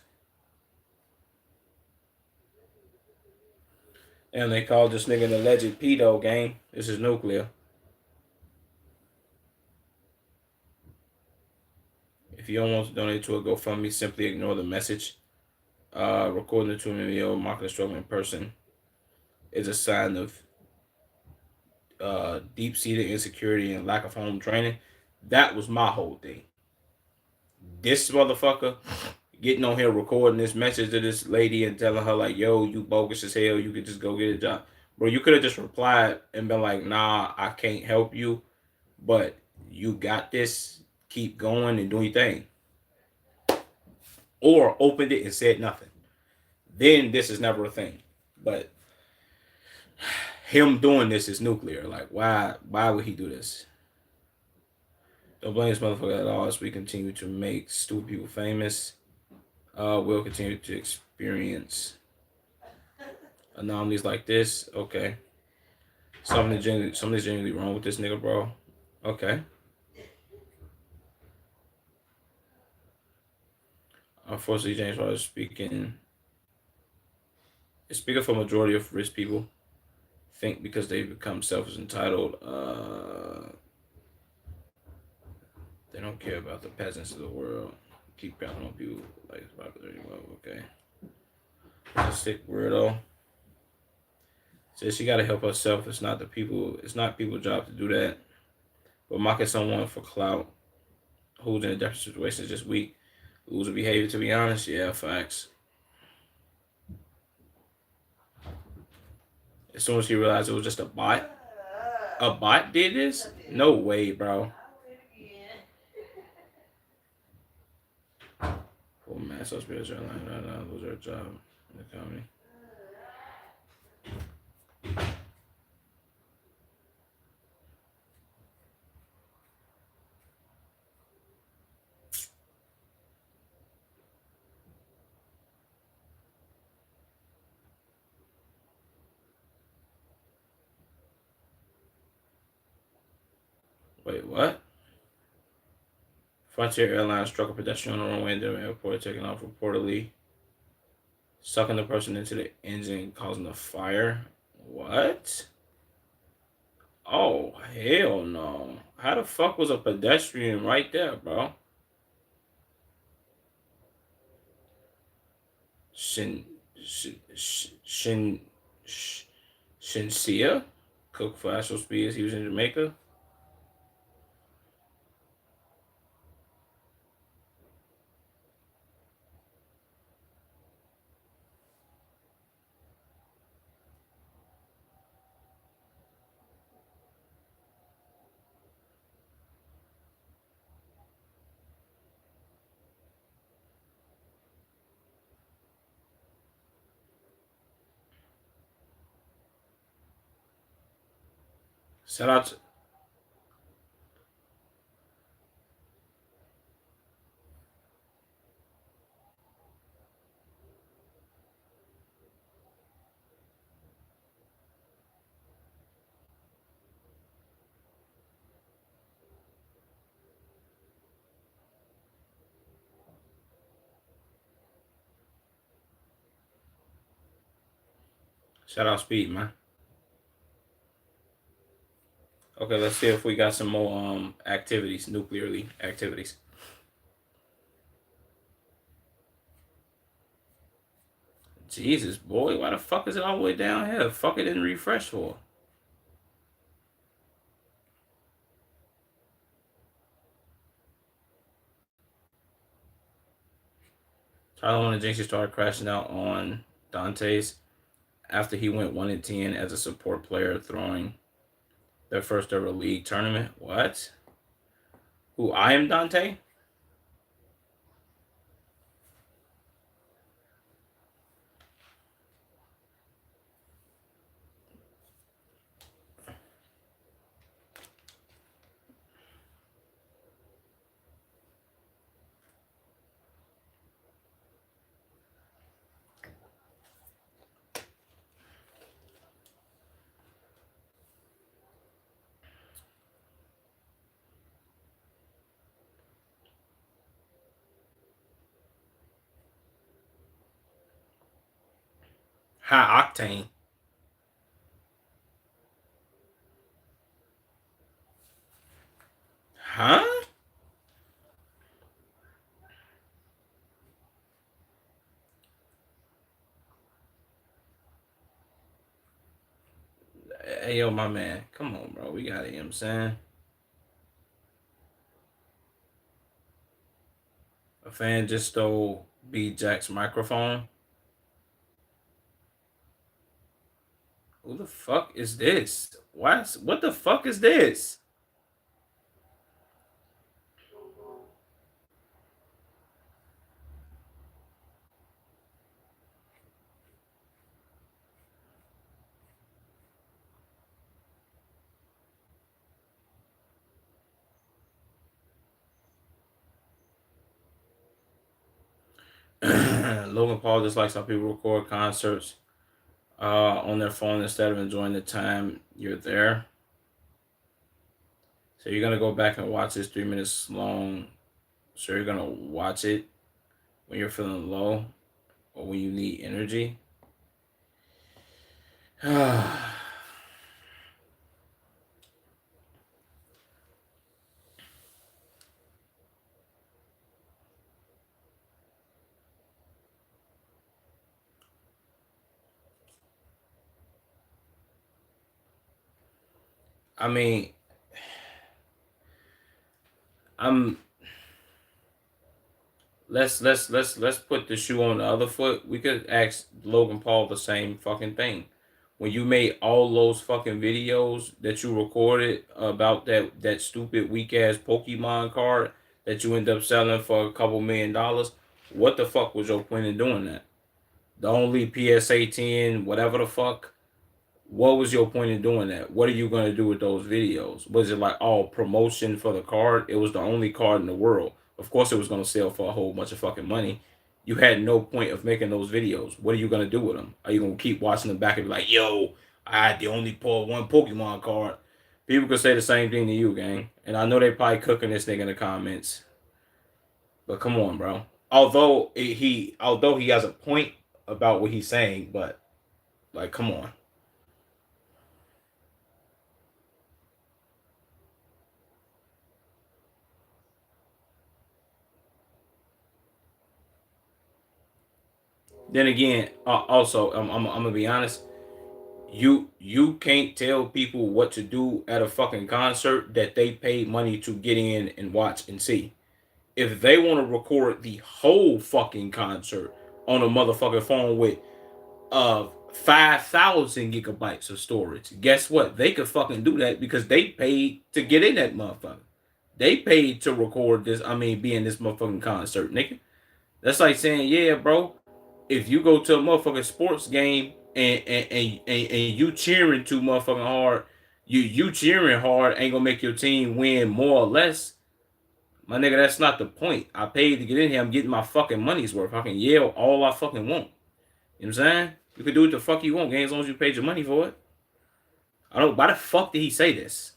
And they called this nigga an alleged pedo, gang. This is nuclear. If you don't want to donate to a GoFundMe, simply ignore the message. Recording a 2 minute marking a struggling person is a sign of deep-seated insecurity and lack of home training. That was my whole thing. This motherfucker getting on here recording this message to this lady and telling her like, "Yo, you bogus as hell. You could just go get a job, bro." You could have just replied and been like, "Nah, I can't help you, but you got this. Keep going and do your thing." Or opened it and said nothing. Then this is never a thing. But him doing this is nuclear. Like, why? Why would he do this? Don't blame this motherfucker at all as we continue to make stupid people famous. We'll continue to experience anomalies like this. Okay. Something's genuinely wrong with this nigga, bro. Okay. Unfortunately, James Harden speaking for majority of rich people think because they become selfish entitled, they don't care about the peasants of the world. Keep counting on people like it's popularity. Well, okay. It's a sick weirdo. Says she gotta help herself. It's not people's job to do that. But mocking someone for clout who's in a desperate situation is just weak. Loser behavior, to be honest. Yeah, facts. As soon as he realized it was just a bot did this? No way, bro. Poor man, so spiritual airline, lose their job in the company. Wait, what? Frontier Airlines struck a pedestrian on the runway in the airport, taking off reportedly, sucking the person into the engine, causing a fire. What? Oh, hell no. How the fuck was a pedestrian right there, bro? Shin, Shin, Shin, Shinsia? Cook for Astro Speed as he was in Jamaica? Shout out to, shout out Speed, man. Okay, let's see if we got some more activities, nuclearly activities. Jesus, boy, why the fuck is it all the way down here? Fuck it and refresh for. Tyler and Jinx started crashing out on Dante's after he went 1-10 as a support player, throwing their first ever league tournament. What? Who, I am Dante? High octane. Huh? Hey, yo, my man. Come on, bro. We got it, you know what I'm saying? A fan just stole B Jack's microphone. Who the fuck is this? What the fuck is this? Logan Paul just likes how people record concerts on their phone instead of enjoying the time you're there. So you're gonna go back and watch this 3 minutes long. So you're gonna watch it when you're feeling low or when you need energy. I mean, I'm let's put the shoe on the other foot. We could ask Logan Paul the same fucking thing. When you made all those fucking videos that you recorded about that stupid weak ass Pokemon card that you end up selling for a couple $1,000,000, what the fuck was your point in doing that? The only PSA 10, whatever the fuck. What was your point in doing that? What are you going to do with those videos? Was it like all promotion for the card? It was the only card in the world. Of course, it was going to sell for a whole bunch of fucking money. You had no point of making those videos. What are you going to do with them? Are you going to keep watching them back and be like, yo, I had to only pull one Pokemon card? People could say the same thing to you, gang. And I know they probably cooking this thing in the comments. But come on, bro. Although he has a point about what he's saying, but like, come on. Then again, also, I'm gonna be honest. You can't tell people what to do at a fucking concert that they paid money to get in and watch and see. If they want to record the whole fucking concert on a motherfucking phone with 5,000 gigabytes of storage, guess what? They could fucking do that because they paid to get in that motherfucker. They paid to record this. I mean, be in this motherfucking concert, nigga. That's like saying, yeah, bro, if you go to a motherfucking sports game and you cheering too motherfucking hard, you cheering hard ain't gonna make your team win more or less. My nigga, that's not the point. I paid to get in here. I'm getting my fucking money's worth. I can yell all I fucking want. You know what I'm saying? You can do what the fuck you want, gang, as long as you paid your money for it. I don't. Why the fuck did he say this?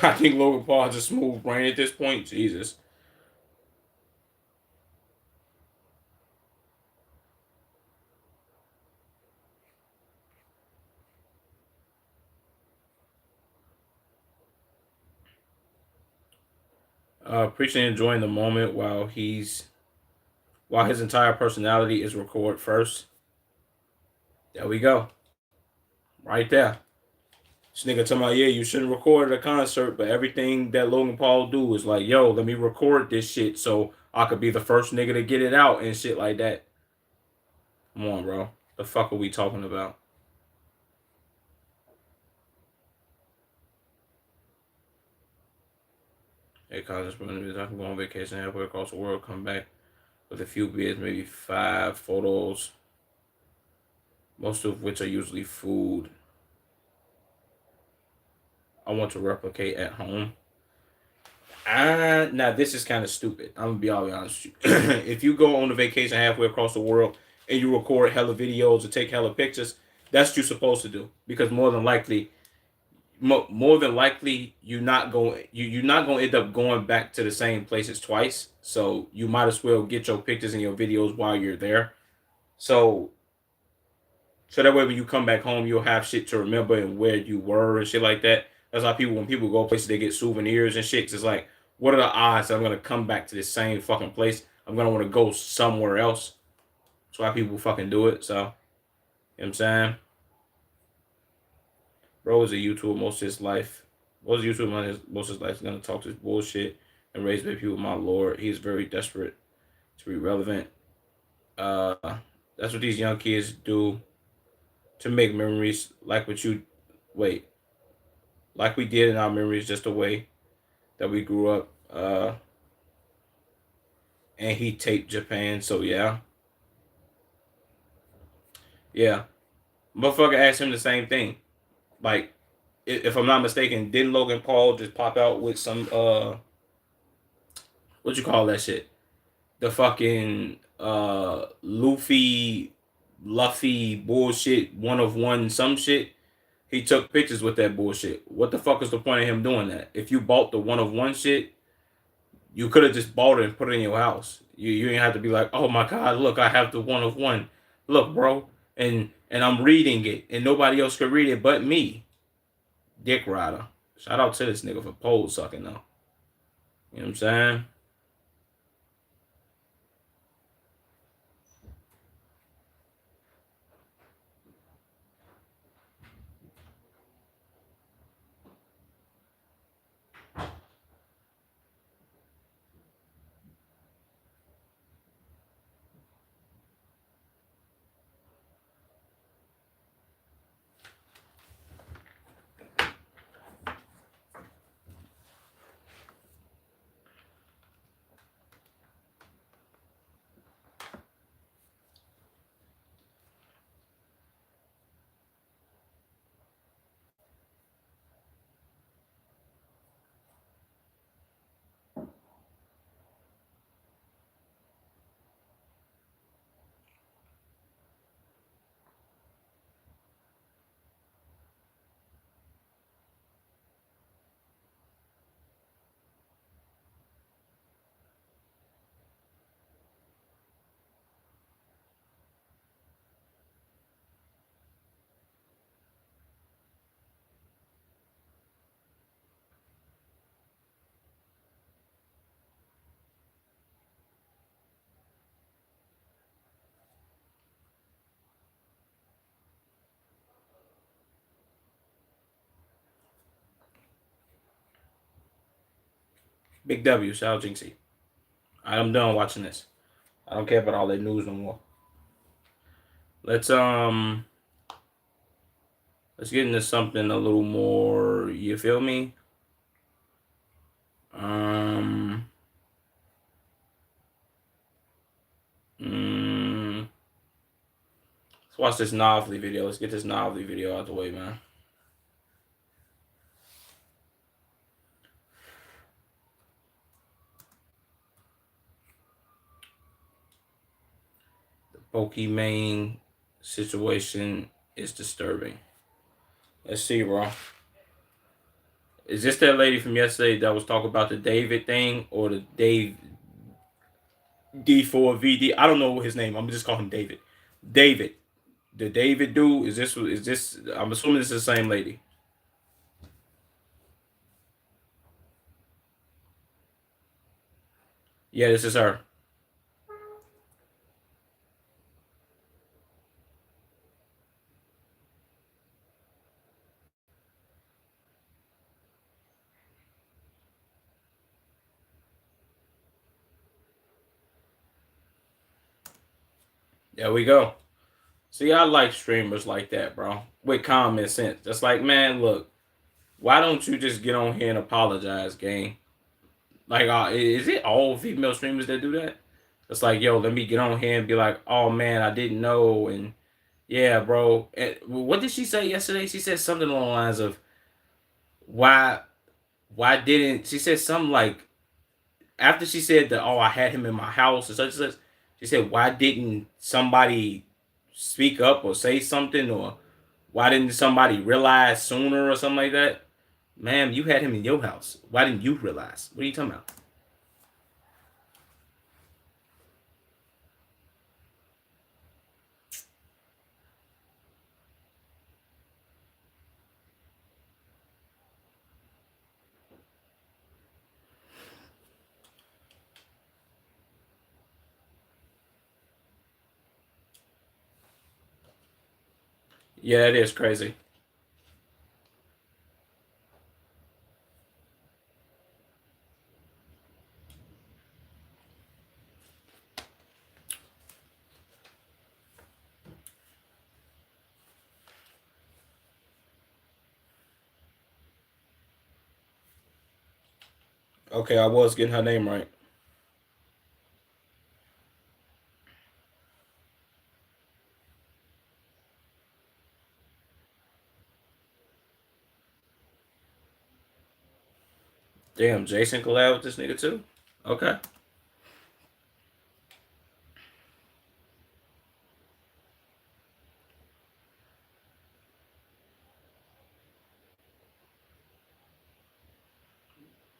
I think Logan Paul has a smooth brain at this point. Jesus. Appreciate enjoying the moment while his entire personality is record first. There we go. Right there. This nigga talking about, yeah, you shouldn't record at a concert, but everything that Logan Paul do is like, yo, let me record this shit so I could be the first nigga to get it out and shit like that. Come on, bro. The fuck are we talking about? Hey, college students, I can go on vacation halfway across the world, come back with a few beers, maybe 5 photos, most of which are usually food I want to replicate at home. Now this is kind of stupid. I'm gonna be all honest with you. If you go on a vacation halfway across the world and you record hella videos or take hella pictures, that's what you're supposed to do because more than likely more than likely you're not going to end up going back to the same places twice. So you might as well get your pictures and your videos while you're there. So that way when you come back home, you'll have shit to remember and where you were and shit like that. That's why people when people go places they get souvenirs and shit. 'Cause it's like, what are the odds that I'm gonna come back to the same fucking place? I'm gonna want to go somewhere else. That's why people fucking do it. So you know what I'm saying? Bro is a YouTuber most of his life. Was a YouTuber most of his life. He's gonna talk this bullshit and raise baby people. My lord, he's very desperate to be relevant. Uh, that's what these young kids do to make memories, like what you wait, like we did in our memories, just the way that we grew up. And he taped Japan, so yeah, yeah. Motherfucker asked him the same thing. Like, if I'm not mistaken, didn't Logan Paul just pop out with some what you call that shit? The fucking Luffy bullshit, one of one some shit. He took pictures with that bullshit. What the fuck is the point of him doing that? If you bought the one of one shit, you could have just bought it and put it in your house. You ain't have to be like, oh my god, look, I have the one of one. Look, bro, and I'm reading it, and nobody else could read it but me. Dick rider. Shout out to this nigga for pole sucking though. You know what I'm saying? Big W, shout out Jinxie. I'm done watching this. I don't care about all that news no more. Let's let's get into something a little more. You feel me? Um. Mm, let's watch this Novely video. Let's get this Novely video out the way, man. The Pokimane situation is disturbing. Let's see, bro. Is this that lady from yesterday that was talking about the David thing or the Dave D4VD? I don't know his name. I'm just calling him David. David. The David dude. Is this I'm assuming this is the same lady. Yeah, this is her. There we go. See, I like streamers like that, bro. With common sense. That's like, man, look, why don't you just get on here and apologize, gang? Like, is it all female streamers that do that? It's like, yo, let me get on here and be like, oh man, I didn't know, and yeah, bro. And what did she say yesterday? She said something along the lines of, why, why didn't she said something like after she said that, oh, I had him in my house and such and such. She said, why didn't somebody speak up or say something, or why didn't somebody realize sooner or something like that? Ma'am, you had him in your house. Why didn't you realize? What are you talking about? Yeah, that is crazy. Okay, I was getting her name right. Damn, Jason collab with this nigga too? Okay.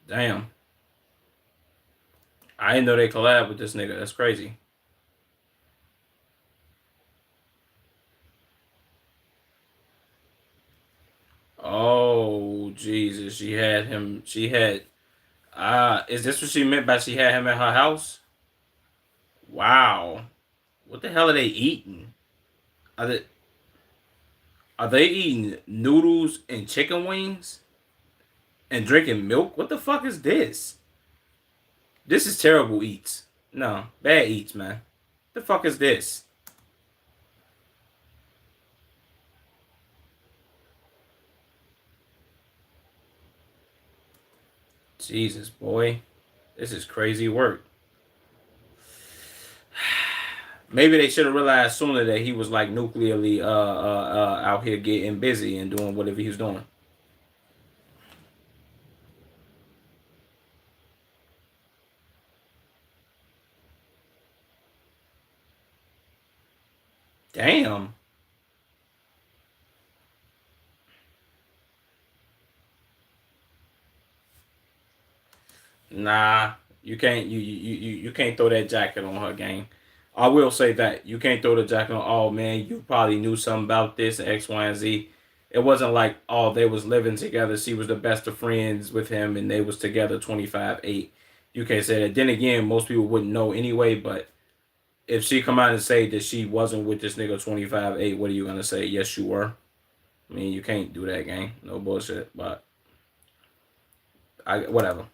Damn. I didn't know they collab with this nigga. That's crazy. Oh Jesus. She had him is this what she meant by she had him at her house? Wow. What the hell are they eating? Are they are they eating noodles and chicken wings and drinking milk? What the fuck is this? This is terrible eats. No, bad eats, man. The fuck is this? Jesus, boy. This is crazy work. Maybe they should have realized sooner that he was like nuclearly out here getting busy and doing whatever he was doing. Damn. Nah, you can't throw that jacket on her, gang. I will say that you can't throw the jacket on. Oh man, you probably knew something about this X, Y, and Z. It wasn't like oh they was living together. She was the best of friends with him, and they was together 25/8. You can't say that. Then again, most people wouldn't know anyway. But if she come out and say that she wasn't with this nigga 25/8, what are you gonna say? Yes, you were. I mean, you can't do that, gang. No bullshit. But I whatever.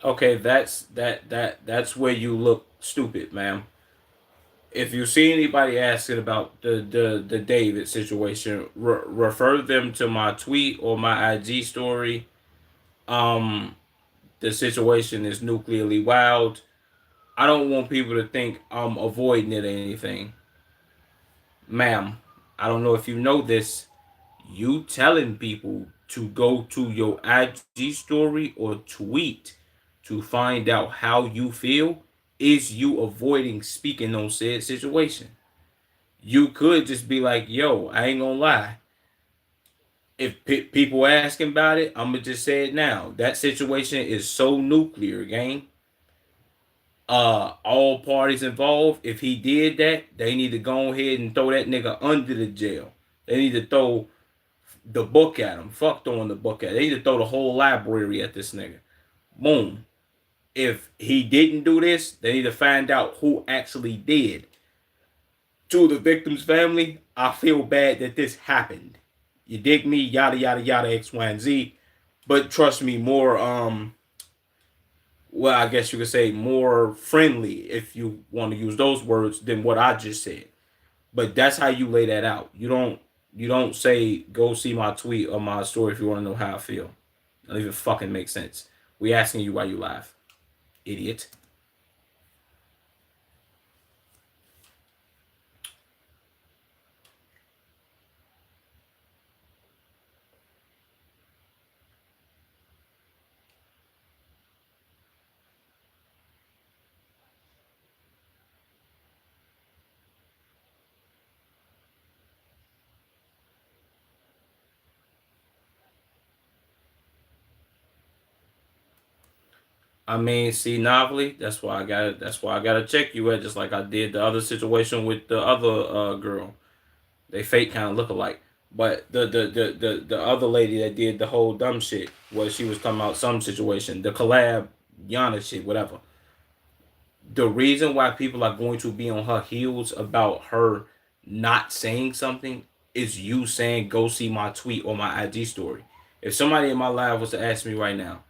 Okay, that's where you look stupid, ma'am. If you see anybody asking about the David situation, refer them to my tweet or my IG story. Um, the situation is nuclearly wild. I don't want people to think I'm avoiding it or anything, ma'am. I don't know if you know this. You telling people to go to your IG story or tweet to find out how you feel is you avoiding speaking on said situation. You could just be like, yo, I ain't gonna lie. If people asking about it, I'm gonna just say it now. That situation is so nuclear, gang. All parties involved, if he did that, they need to go ahead and throw that nigga under the jail. They need to throw the book at him. Fuck throwing the book at him. They need to throw the whole library at this nigga. Boom. If he didn't do this, they need to find out who actually did. To the victim's family, I feel bad that this happened. You dig me? Yada yada yada X, Y, and Z. but trust me, more well, I guess you could say more friendly if you want to use those words than what I just said. But that's how you lay that out. You don't say go see my tweet or my story if you want to know how I feel. It doesn't even fucking make sense. We asking you why you laugh, idiot. I mean, see, Novelly, that's why I gotta check you at just like I did the other situation with the other girl. They fake kind of look alike. But the other lady that did the whole dumb shit where she was talking about some situation, the collab Yana shit, whatever. The reason why people are going to be on her heels about her not saying something is you saying go see my tweet or my IG story. If somebody in my live was to ask me right now,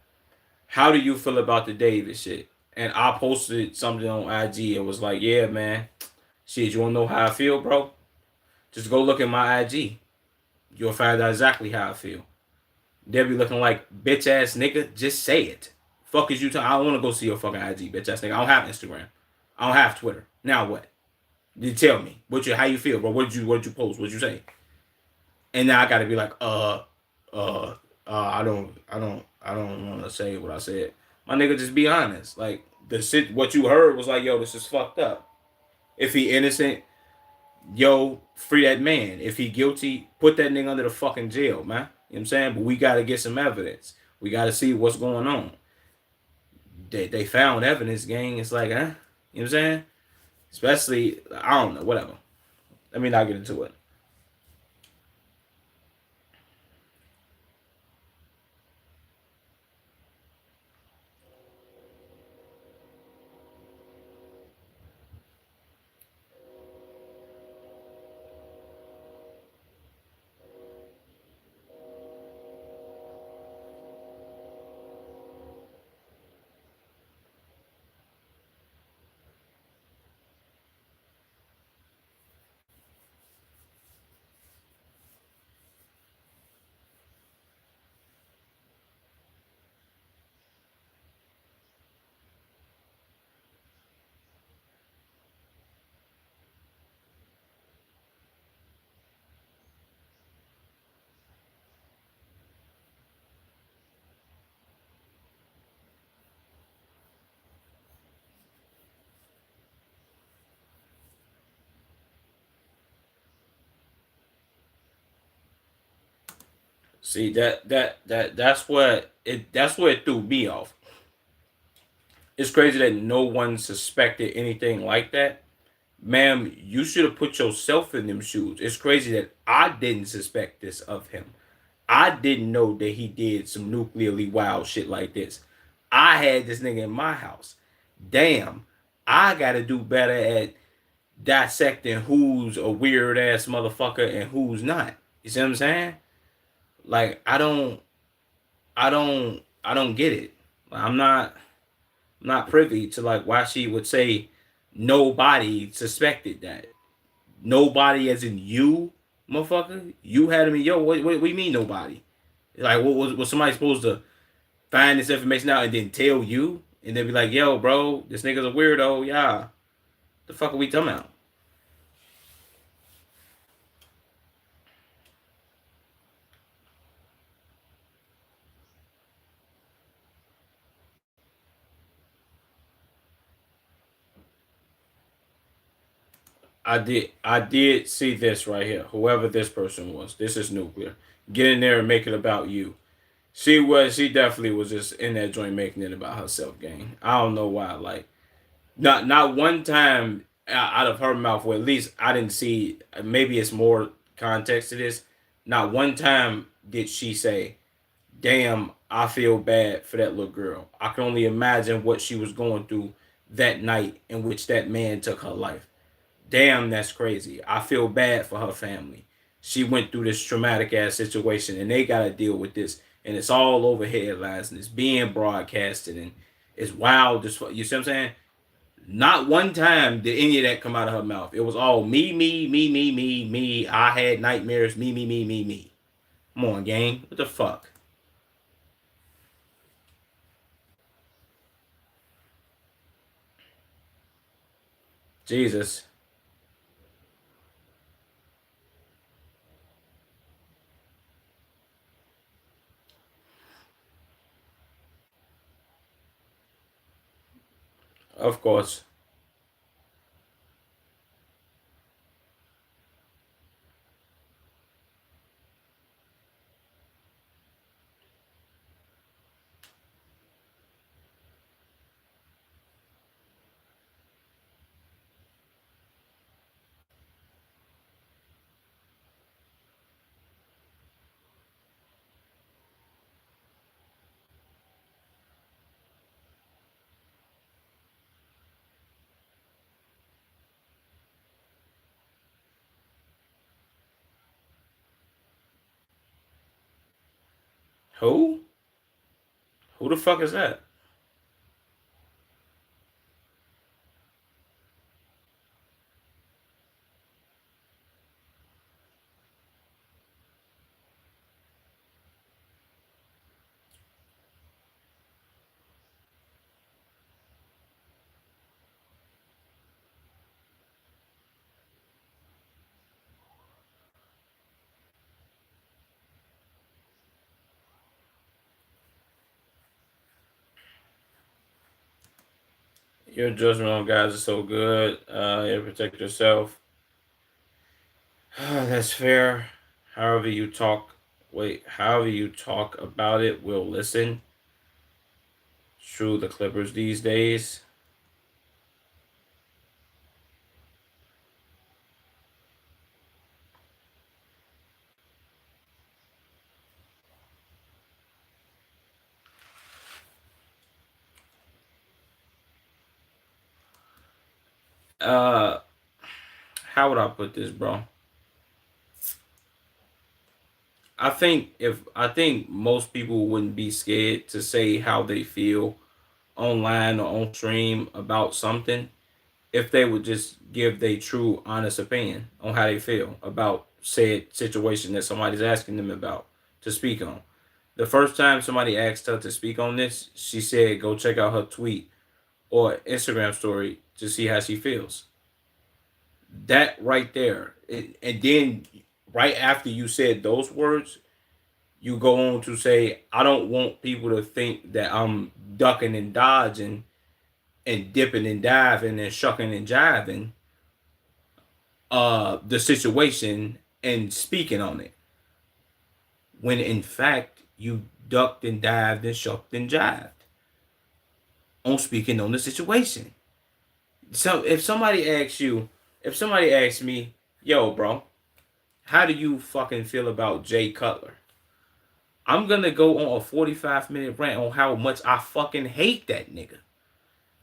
how do you feel about the David shit? And I posted something on IG and was like, yeah, man, shit, you wanna know how I feel, bro? Just go look at my IG. You'll find out exactly how I feel. They'll be looking like bitch ass nigga. Just say it. Fuck is you? I don't want to go see your fucking IG, bitch ass nigga. I don't have Instagram. I don't have Twitter. Now what? You tell me how you feel, bro. What did you post? What'd you say? And now I gotta be like, I don't want to say what I said. My nigga, just be honest. Like the shit, what you heard was like, yo, this is fucked up. If he innocent, yo, free that man. If he guilty, put that nigga under the fucking jail, man. You know what I'm saying? But we gotta get some evidence. We gotta see what's going on. They found evidence, gang. It's like, huh? You know what I'm saying? Especially, I don't know, whatever. Let me not get into it. See that's what it threw me off. It's crazy that no one suspected anything like that. Ma'am, you should have put yourself in them shoes. It's crazy that I didn't suspect this of him. I didn't know that he did some nuclearly wild shit like this. I had this nigga in my house. Damn, I gotta do better at dissecting who's a weird ass motherfucker and who's not. You see what I'm saying? Like I don't get it. I'm not privy to like why she would say nobody suspected that. Nobody as in you, motherfucker. You had me, yo. What you mean nobody? Like, was somebody supposed to find this information out and then tell you, and then be like, yo, bro, this nigga's a weirdo. Yeah, the fuck are we talking about? I did see this right here. Whoever this person was, this is nuclear. Get in there and make it about you. She definitely was just in that joint making it about herself, gang. I don't know why. Like not one time out of her mouth, or at least I didn't see. Maybe it's more context to this. Not one time did she say, "Damn, I feel bad for that little girl." I can only imagine what she was going through that night in which that man took her life. Damn, that's crazy. I feel bad for her family. She went through this traumatic ass situation, and they gotta deal with this. and it's all over headlines and it's being broadcasted and it's wild. You see what I'm saying? Not one time did any of that come out of her mouth. It was all me, me, me, me, me, me. I had nightmares. Me, me, me, me, me. Come on, gang. What the fuck? Jesus. Of course. Who? Who the fuck is that? Your judgment on guys is so good. You protect yourself. That's fair. However you talk, however you talk about it, we'll listen. True, the Clippers these days. Uh, how would I put this, bro? I think most people wouldn't be scared to say how they feel online or on stream about something if they would just give their true honest opinion on how they feel about said situation that somebody's asking them about to speak on. The first time somebody asked her to speak on this, she said go check out her tweet or Instagram story to see how she feels. That right there. And then right after you said those words, you go on to say, I don't want people to think that I'm ducking and dodging and dipping and diving and shucking and jiving the situation and speaking on it. When in fact you ducked and dived and shucked and jived on speaking on the situation. So if somebody asks me, yo, bro, how do you fucking feel about Jay Cutler? I'm gonna go on a 45-minute rant on how much I fucking hate that nigga.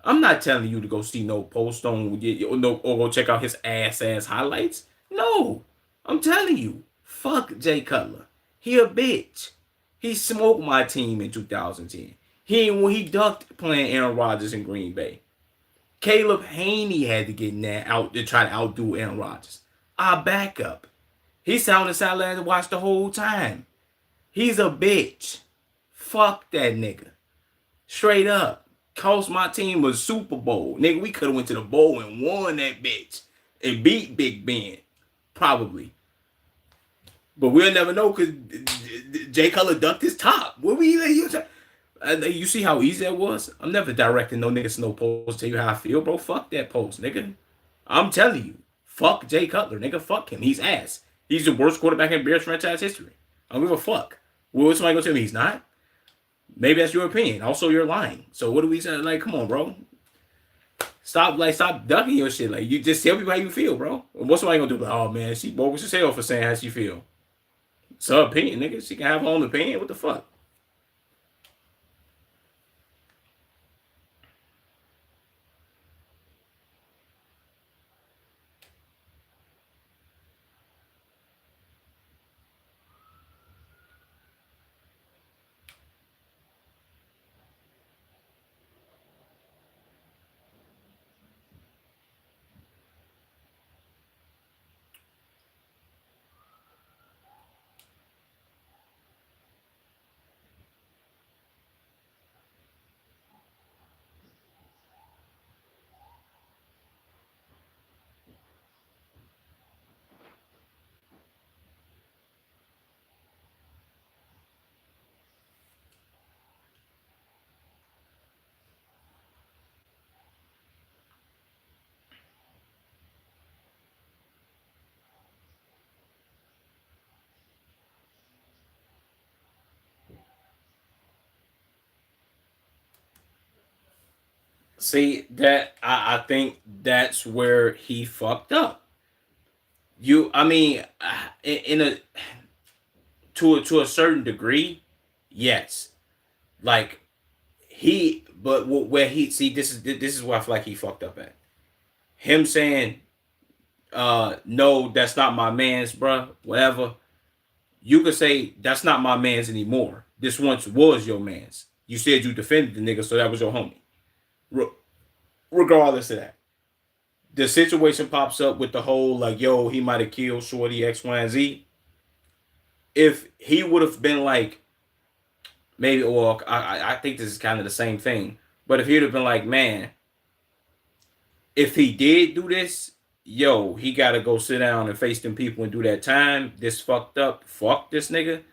I'm not telling you to go see no post on or go check out his ass highlights. No, I'm telling you, fuck Jay Cutler. He a bitch. He smoked my team in 2010. When he ducked playing Aaron Rodgers in Green Bay. Caleb Haney had to get in there out to try to outdo Aaron Rodgers. Our backup. He sat on the sideline to watch the whole time. He's a bitch. Fuck that nigga. Straight up. Cost my team a Super Bowl. Nigga, we could have went to the bowl and won that bitch. And beat Big Ben. Probably. But we'll never know because Jay Cutler ducked his top. What we you see how easy that was? I'm never directing no niggas to no post to tell you how I feel, bro. Fuck that post, nigga. I'm telling you. Fuck Jay Cutler, nigga. Fuck him. He's ass. He's the worst quarterback in Bears franchise history. I don't give a fuck. Will somebody go tell me he's not? Maybe that's your opinion. Also, you're lying. So what do we say? Like, come on, bro. Stop ducking your shit. Like, you just tell people how you feel, bro. What's somebody gonna do? Like, oh man, she bogus as hell for saying how she feel. It's her opinion, nigga. She can have her own opinion. What the fuck? See that I think that's where he fucked up. I mean, in a to a certain degree, yes. Like but where he see this is where I feel like he fucked up at. Him saying, no, that's not my man's, bruh, whatever. You could say that's not my man's anymore. This once was your man's. You said you defended the nigga, so that was your homie. Re- Regardless of that, the situation pops up with the whole like, yo, he might have killed Shorty X, Y, and Z. If he would have been like, maybe, well, I think this is kind of the same thing. But if he'd have been like, man, if he did do this, yo, he got to go sit down and face them people and do that time. This fucked up. Fuck this nigga.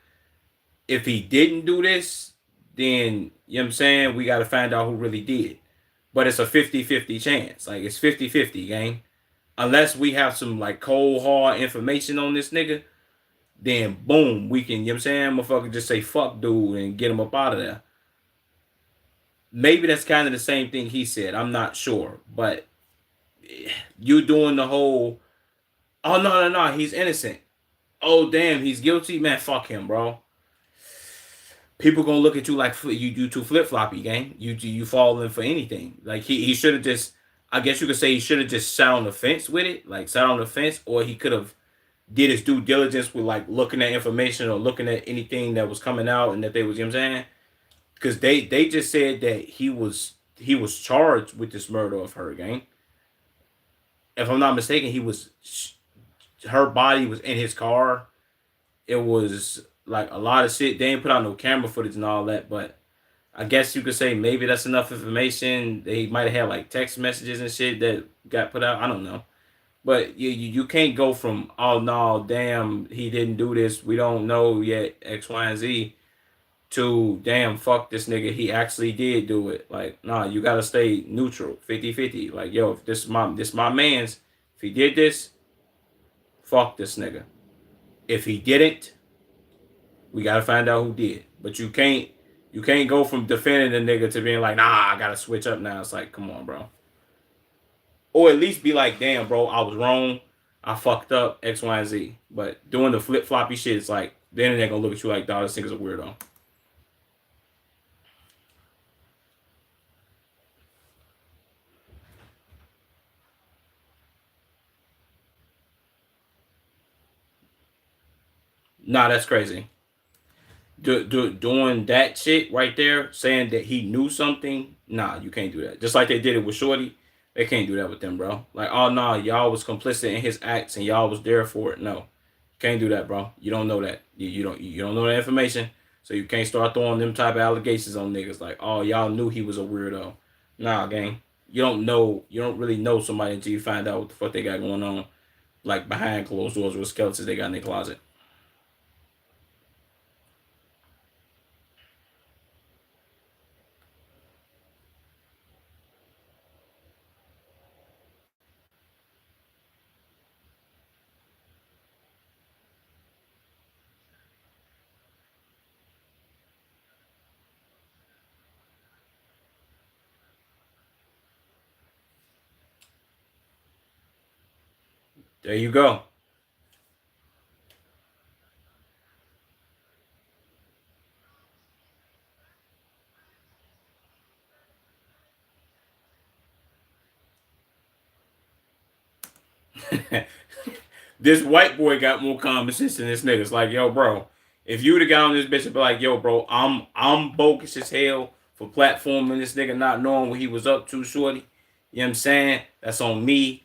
If he didn't do this, then, you know what I'm saying, we got to find out who really did. But it's a 50-50 chance. Like, it's 50-50, gang. Unless we have some, like, cold, hard information on this nigga, then boom, we can, you know what I'm saying, motherfucker just say fuck dude and get him up out of there. Maybe that's kind of the same thing he said. I'm not sure. But you doing the whole, oh, no, he's innocent. Oh, damn, he's guilty? Man, fuck him, bro. People gonna look at you like you too flip floppy, gang. You falling for anything. Like he should have just. I guess you could say he should have just sat on the fence with it, like sat on the fence, or he could have did his due diligence with like looking at information or looking at anything that was coming out and that they was, you know what I'm saying? Because they just said that he was charged with this murder of her, gang. If I'm not mistaken, her body was in his car. It was like a lot of shit. They ain't put out no camera footage and all that, but I guess you could say maybe that's enough information. They might have had like text messages and shit that got put out. I don't know. But you can't go from, oh no, damn, he didn't do this. We don't know yet, X, Y, and Z, to damn, fuck this nigga. He actually did do it. Like, nah, you gotta stay neutral, 50-50. Like, yo, if this my man's, if he did this, fuck this nigga. If he didn't, we gotta find out who did. But you can't go from defending the nigga to being like, nah, I gotta switch up now. It's like, come on, bro. Or at least be like, damn, bro, I was wrong. I fucked up X, Y, and Z. But doing the flip floppy shit, it's like the internet gonna look at you like, dog, this nigga's a weirdo. Nah, that's crazy. Doing that shit right there, saying that he knew something, nah, you can't do that. Just like they did it with Shorty, they can't do that with them, bro. Like, oh nah, y'all was complicit in his acts and y'all was there for it. No, can't do that, bro. You don't know that. You don't know that information, so you can't start throwing them type of allegations on niggas. Like, oh, y'all knew he was a weirdo. Nah, gang. You don't know. You don't really know somebody until you find out what the fuck they got going on, like behind closed doors with skeletons they got in their closet. There you go. This white boy got more common sense than this nigga. It's like, yo, bro, if you would have got on this bitch and be like, yo, bro, I'm bogus as hell for platforming this nigga not knowing what he was up to, shorty. You know what I'm saying? That's on me.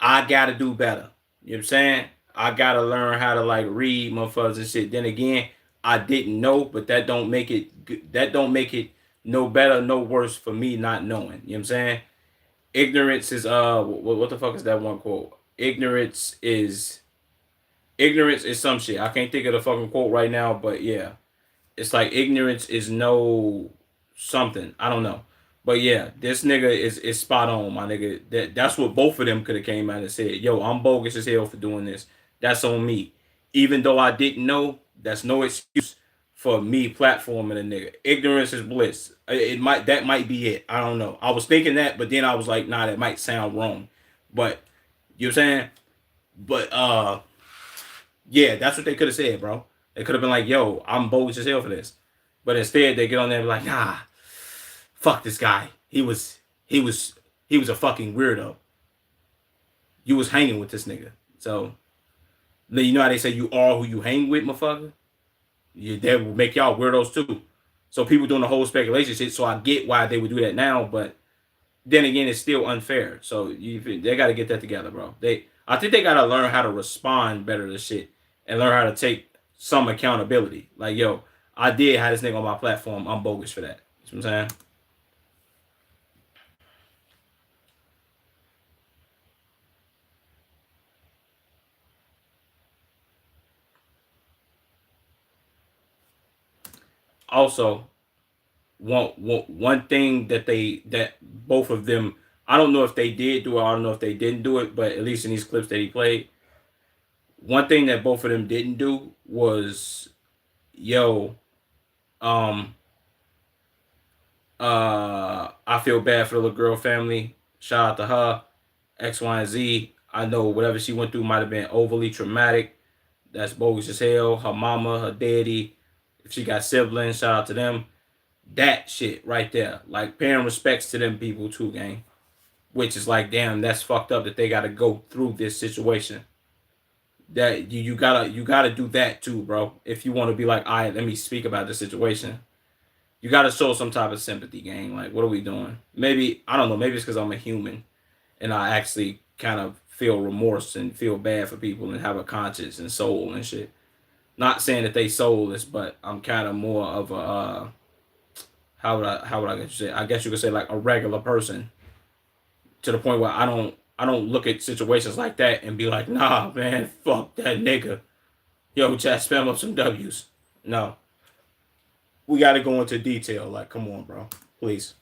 I gotta do better. You know what I'm saying? I gotta learn how to like read motherfuckers and shit. Then again, I didn't know, but that don't make it no better, no worse for me not knowing. You know what I'm saying? Ignorance is what the fuck is that one quote? Ignorance is some shit. I can't think of the fucking quote right now, but yeah, it's like ignorance is no something. I don't know, but yeah, this nigga is spot on, my nigga. That's what both of them could have came out and said. Yo, I'm bogus as hell for doing this. That's on me. Even though I didn't know, that's no excuse for me platforming a nigga. Ignorance is bliss. That might be it. I don't know. I was thinking that, but then I was like, nah, that might sound wrong. But you know what I'm saying? But yeah, that's what they could have said, bro. They could have been like, yo, I'm bogus as hell for this. But instead they get on there and be like, nah, fuck this guy. He was he was a fucking weirdo. You was hanging with this nigga. So you know how they say you are who you hang with, motherfucker? That will make y'all weirdos too. So people doing the whole speculation shit. So I get why they would do that now, but then again, it's still unfair. So they got to get that together, bro. I think they got to learn how to respond better to shit and learn how to take some accountability. Like, yo, I did have this nigga on my platform. I'm bogus for that. You know what I'm saying? Also, one thing that both of them, I don't know if they did do it. I don't know if they didn't do it, but at least in these clips that he played, one thing that both of them didn't do was, yo, um, I feel bad for the little girl family. Shout out to her. X, Y, and Z. I know whatever she went through might have been overly traumatic. That's bogus as hell. Her mama, her daddy. If she got siblings, shout out to them. That shit right there. Like paying respects to them people too, gang. Which is like, damn, that's fucked up that they gotta go through this situation. That you gotta do that too, bro. If you want to be like, all right, let me speak about the situation. You got to show some type of sympathy, gang. Like, what are we doing? Maybe, I don't know, maybe it's because I'm a human and I actually kind of feel remorse and feel bad for people and have a conscience and soul and shit. Not saying that they soulless, but I'm kind of more of a, how would I guess you say? I guess you could say like a regular person, to the point where I don't look at situations like that and be like, nah, man, fuck that nigga. Yo, chat, spam up some W's. No, we got to go into detail. Like, come on, bro, please.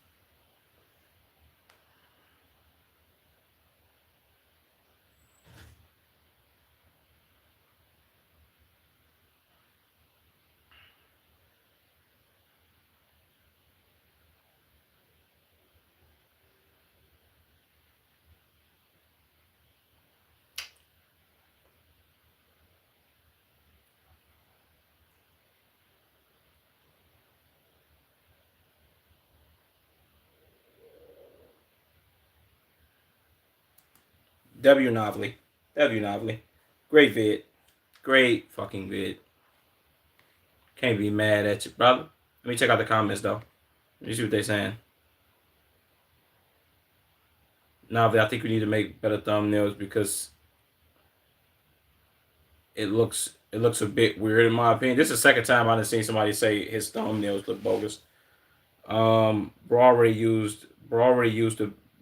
W Novely. W Novely. Great vid. Great fucking vid. Can't be mad at you, brother. Let me check out the comments though. Let me see what they're saying. Novely, I think we need to make better thumbnails because it looks a bit weird in my opinion. This is the second time I've seen somebody say his thumbnails look bogus. Bro already used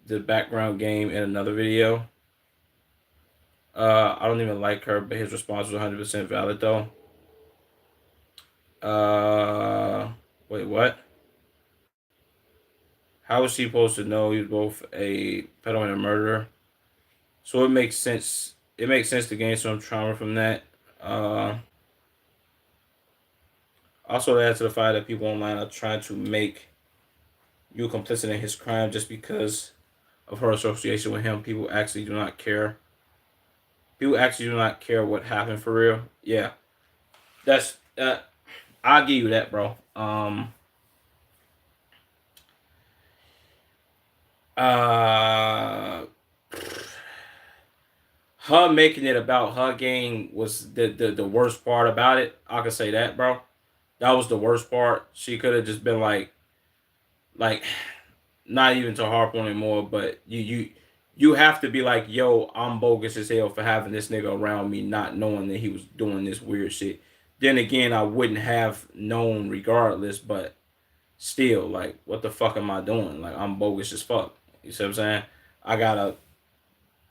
the background game in another video. I don't even like her, but his response was 100% valid though. Wait, what? How was she supposed to know he's both a pedo and a murderer? So it makes sense. It makes sense to gain some trauma from that. Also, add to the fact that people online are trying to make you complicit in his crime just because of her association with him. People actually do not care. People actually do not care what happened for real. Yeah, that's I'll give you that, bro. Uh, her making it about her gang was the worst part about it. I can say that, bro. That was the worst part. She could have just been like, not even to harp on it more, but you have to be like, yo, I'm bogus as hell for having this nigga around me, not knowing that he was doing this weird shit. Then again, I wouldn't have known regardless, but still, like, what the fuck am I doing? Like, I'm bogus as fuck. You see what I'm saying? I gotta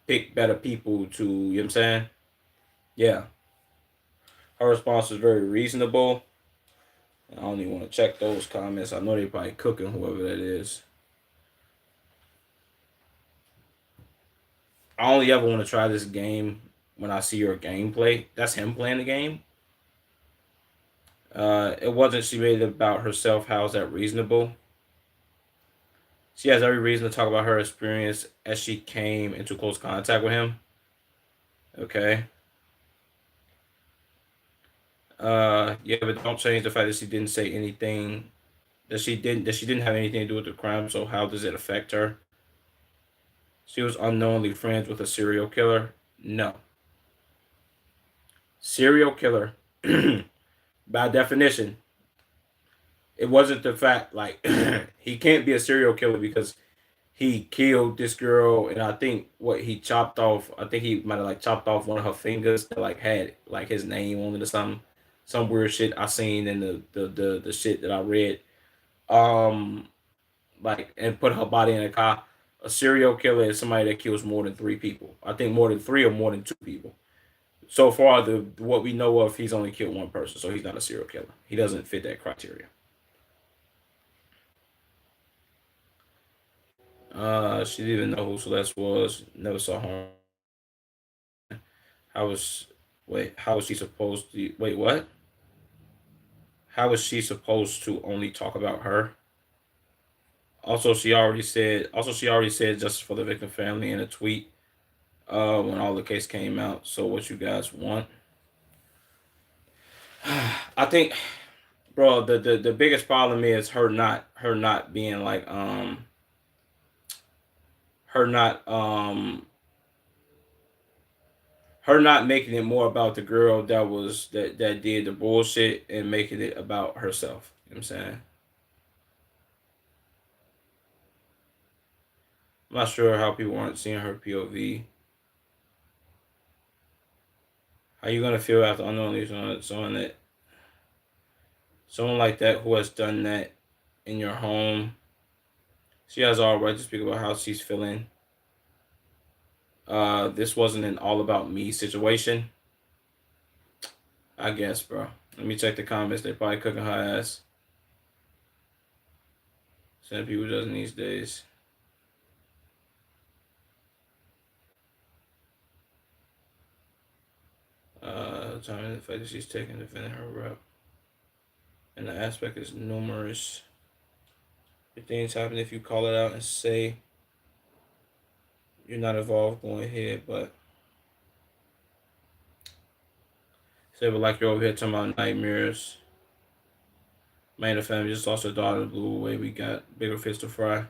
pick better people to, you know what I'm saying? Yeah. Her response was very reasonable. I don't even want to check those comments. I know they probably cooking, whoever that is. I only ever want to try this game when I see your gameplay. That's him playing the game. It wasn't she made it about herself. How is that reasonable? She has every reason to talk about her experience as she came into close contact with him. Okay. Yeah, but don't change the fact that she didn't say anything. That she didn't have anything to do with the crime. So how does it affect her? She was unknowingly friends with a serial killer. No, serial killer. By definition, it wasn't the fact like he can't be a serial killer because he killed this girl, and I think what he chopped off. I think he might have like chopped off one of her fingers that like had like his name on it or something. Some weird shit I seen in the shit that I read. Um, like and put her body in a car. A serial killer is somebody that kills more than three people. I think more than three or more than two people. So far, the what we know of, he's only killed one person, so he's not a serial killer. He doesn't fit that criteria. She didn't even know who Celeste was. Never saw her. How was wait? How was she supposed to wait? What? How was she supposed to only talk about her? Also, she already said. Also, she already said justice for the victim family in a tweet. When all the case came out. So, what you guys want? I think, bro. The biggest problem is her not being like her not her not making it more about the girl that did the bullshit and making it about herself. You know what I'm saying? I'm not sure how people aren't seeing her POV. How you gonna feel after unknowingly someone like that who has done that in your home? She has all right to speak about how she's feeling. This wasn't an all about me situation. I guess, bro. Let me check the comments. They probably cooking her ass. Some people doesn't these days. Time the fact that she's taking defending her rep. And the aspect is numerous. If things happen, if you call it out and say you're not involved, go ahead. But say, but like you're over here talking about nightmares. Man, the family just lost her daughter, blew away. We got bigger fish to fry.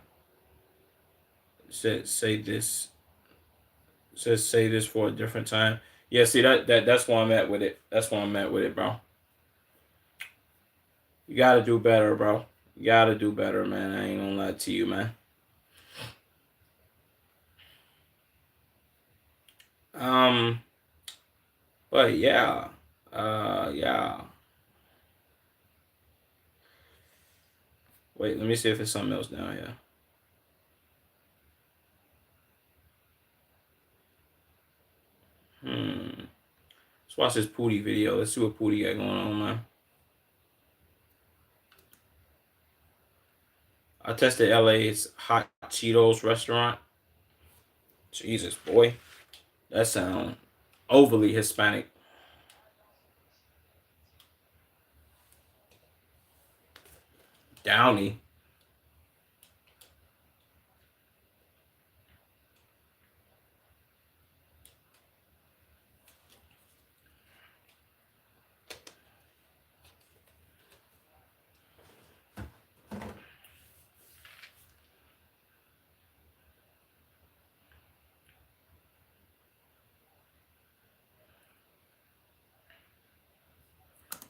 Said say this. Says say this for a different time. Yeah, see that's where I'm at with it. That's where I'm at with it, bro. You gotta do better, bro. You gotta do better, man. I ain't gonna lie to you, man. Um, but yeah, yeah. Wait, let me see if it's something else down here. Let's watch this Pootie video. Let's see what Pootie got going on, man. I tested LA's Hot Cheetos restaurant. Jesus, boy. That sound overly Hispanic. Downey.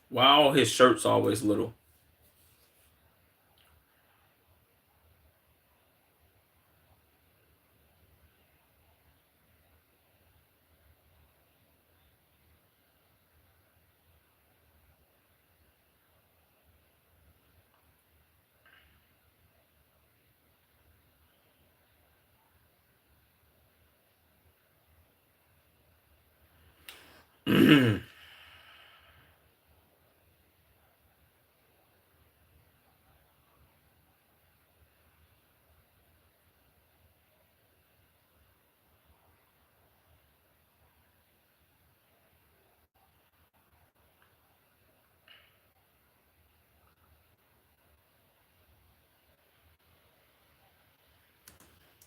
Why all his shirts always little?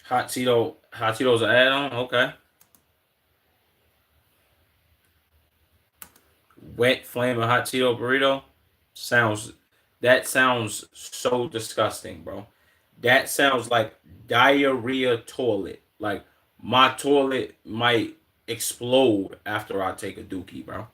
Hot Cheetos an add-on. Okay. Wet flaming hot Cheeto burrito sounds. That sounds so disgusting, bro. That sounds like diarrhea toilet. Like my toilet might explode after I take a dookie, bro.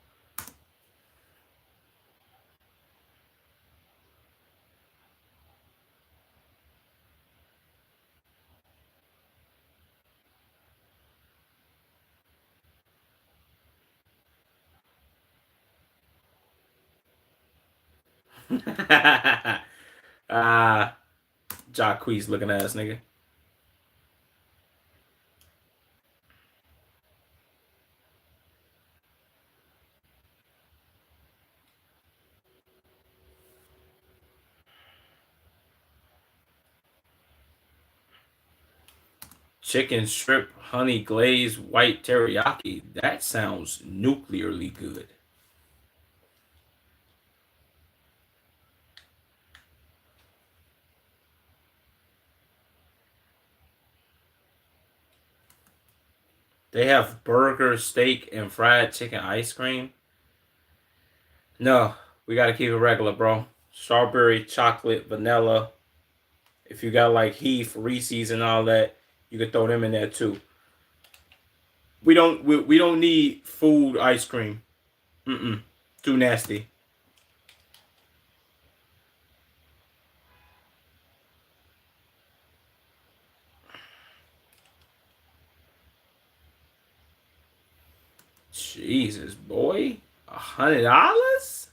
Ah, Jacquees looking ass nigga. Chicken strip honey glazed white teriyaki. That sounds nuclearly good. They have burger, steak, and fried chicken ice cream. No, we gotta keep it regular, bro. Strawberry, chocolate, vanilla. If you got like Heath, Reese's, and all that, you can throw them in there too. We don't need food ice cream. Mm-mm. Too nasty. Jesus, boy. $100?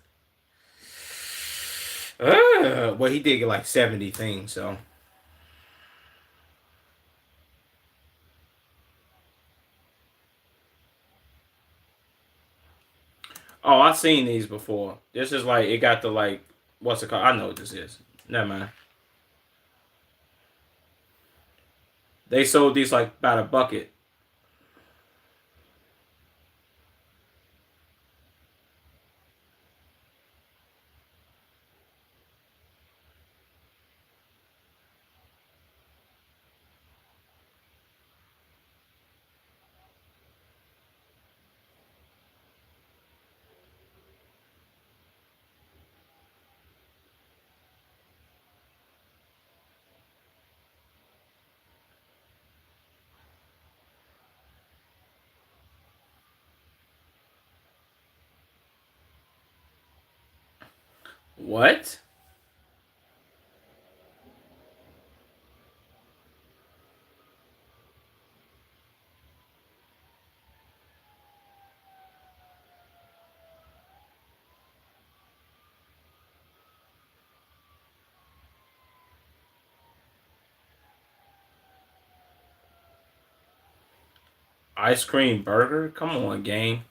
Well, he did get like 70 things, so. Oh, I've seen these before. This is like it got the like what's it called? I know what this is. Never mind. They sold these like by the bucket. What? Ice cream burger? Come on, gang.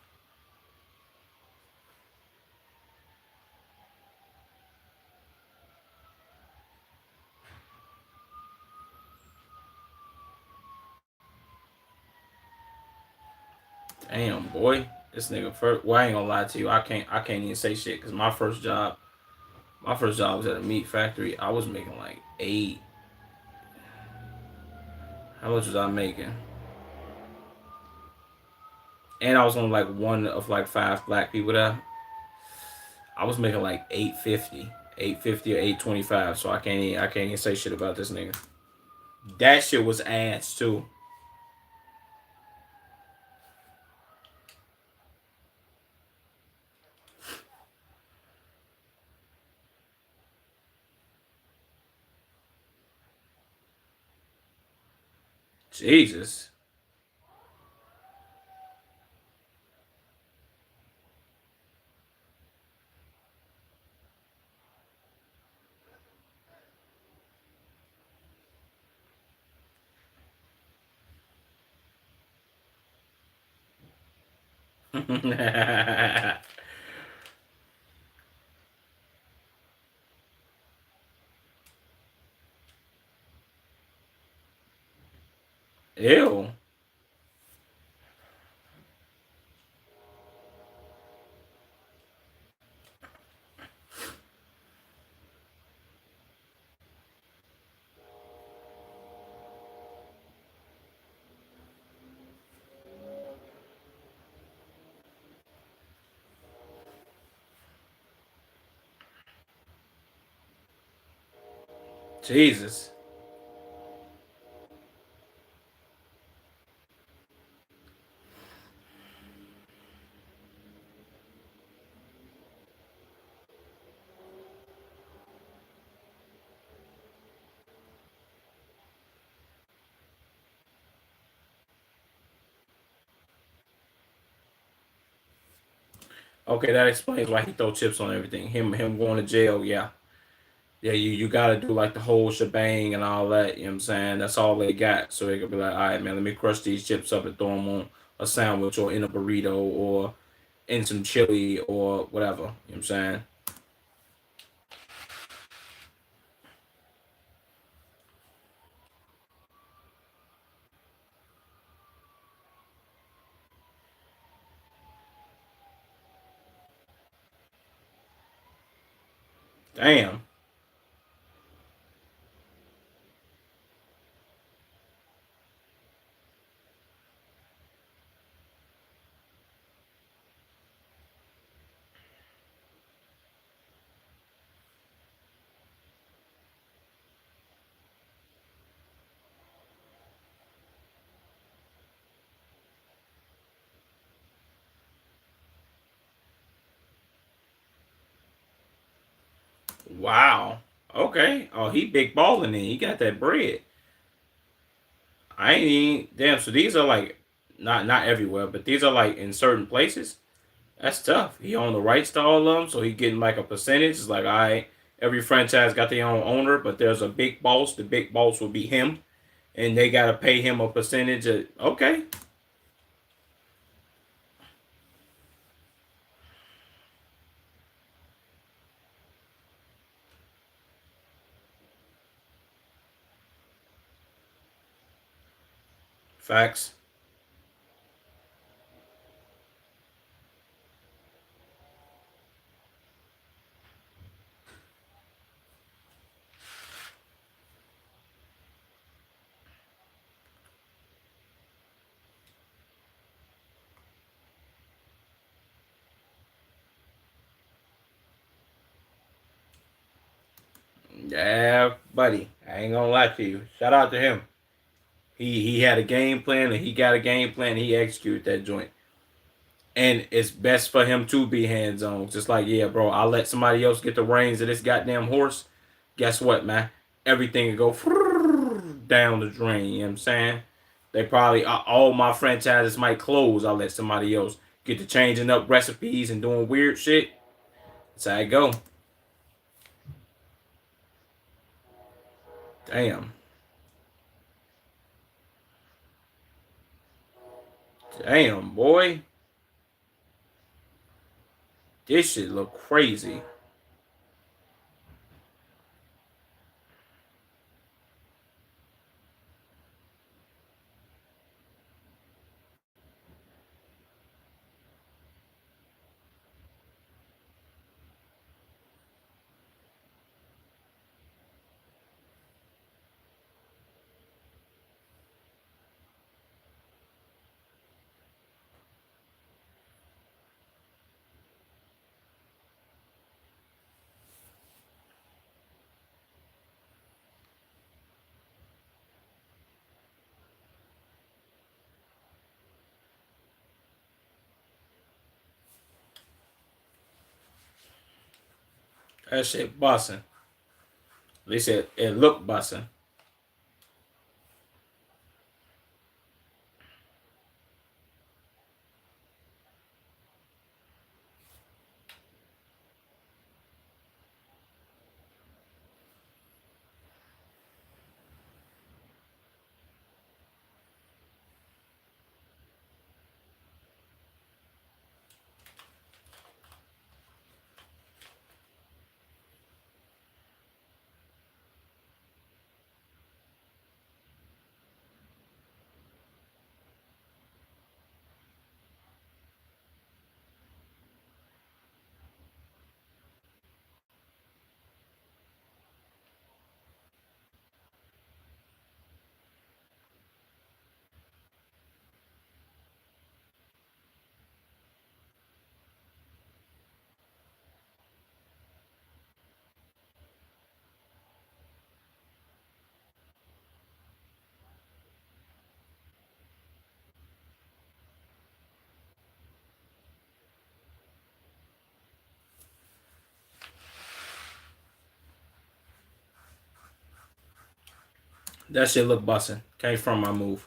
Damn, boy. This nigga first. Well, I ain't gonna lie to you. I can't even say shit because my first job was at a meat factory. I was making like 8. How much was I making? And I was on like one of like 5 black people there. I was making like 850, 850 or 825. So I can't even say shit about this nigga. That shit was ass too. Jesus. Ew. Jesus. Okay, that explains why he throw chips on everything. Him going to jail, yeah. Yeah, you gotta do like the whole shebang and all that, you know what I'm saying? That's all they got. So they could be like, all right, man, let me crush these chips up and throw them on a sandwich or in a burrito or in some chili or whatever, you know what I'm saying? Damn. Wow. Okay. Oh, he big balling then. He got that bread. I ain't even damn. So these are like not everywhere, but these are like in certain places. That's tough. He owned the rights to all of them, so he getting like a percentage. It's like, all right, every franchise got their own owner, but there's a big boss. The big boss will be him, and they gotta pay him a percentage. Okay, facts. Yeah, buddy. I ain't gonna lie to you. Shout out to him. He had a game plan, and he got a game plan. And he executed that joint. And it's best for him to be hands on. Just like, yeah, bro, I'll let somebody else get the reins of this goddamn horse. Guess what, man? Everything will go down the drain. You know what I'm saying? They probably, all my franchises might close. I'll let somebody else get to changing up recipes and doing weird shit. That's how I go. Damn. Damn, boy. This shit look crazy. That shit busting. At least it looked busting. That shit look bussin'. Came from my move.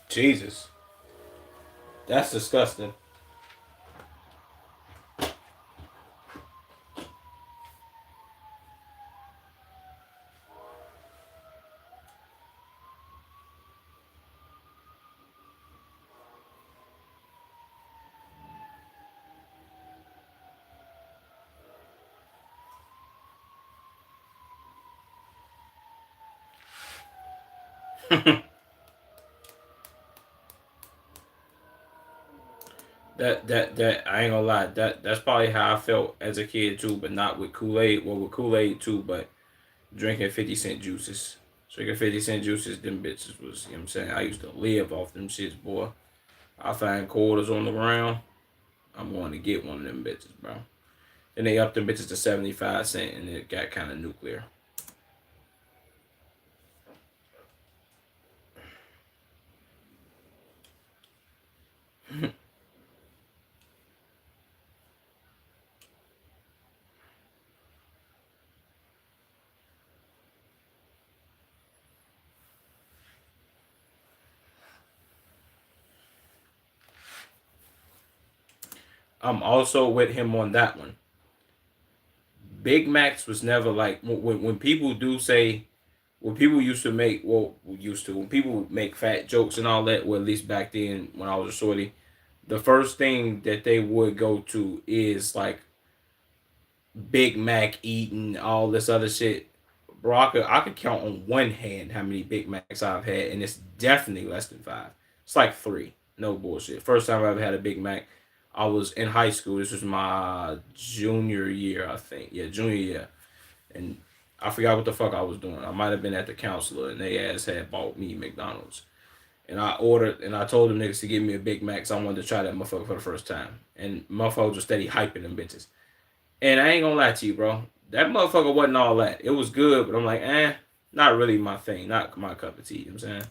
Jesus, that's disgusting. That I ain't gonna lie. That's probably how I felt as a kid too, but not with Kool Aid. Well, with Kool Aid too, but drinking 50 cent juices. Drinking 50 cent juices, them bitches was, you know what I'm saying? I used to live off them shits, boy. I find quarters on the ground. I'm going to get one of them bitches, bro. And they upped them bitches to 75 cent, and it got kind of nuclear. I'm also with him on that one. Big Macs was never like when people do say when people used to make used to when people make fat jokes and all that. Well, at least back then when I was a shorty, the first thing that they would go to is like Big Mac eating all this other shit. Bro, I could count on one hand how many Big Macs I've had, and it's definitely less than five. It's like three. No bullshit. First time I ever had a Big Mac, I was in high school. This was my junior year, I think. Yeah, junior year. And I forgot what the fuck I was doing. I might have been at the counselor, and they ass had bought me McDonald's. And I ordered, and I told them niggas to give me a Big Mac, so I wanted to try that motherfucker for the first time. And motherfuckers was steady hyping them bitches. And I ain't gonna lie to you, bro. That motherfucker wasn't all that. It was good, but I'm like, not really my thing. Not my cup of tea. You know what I'm saying?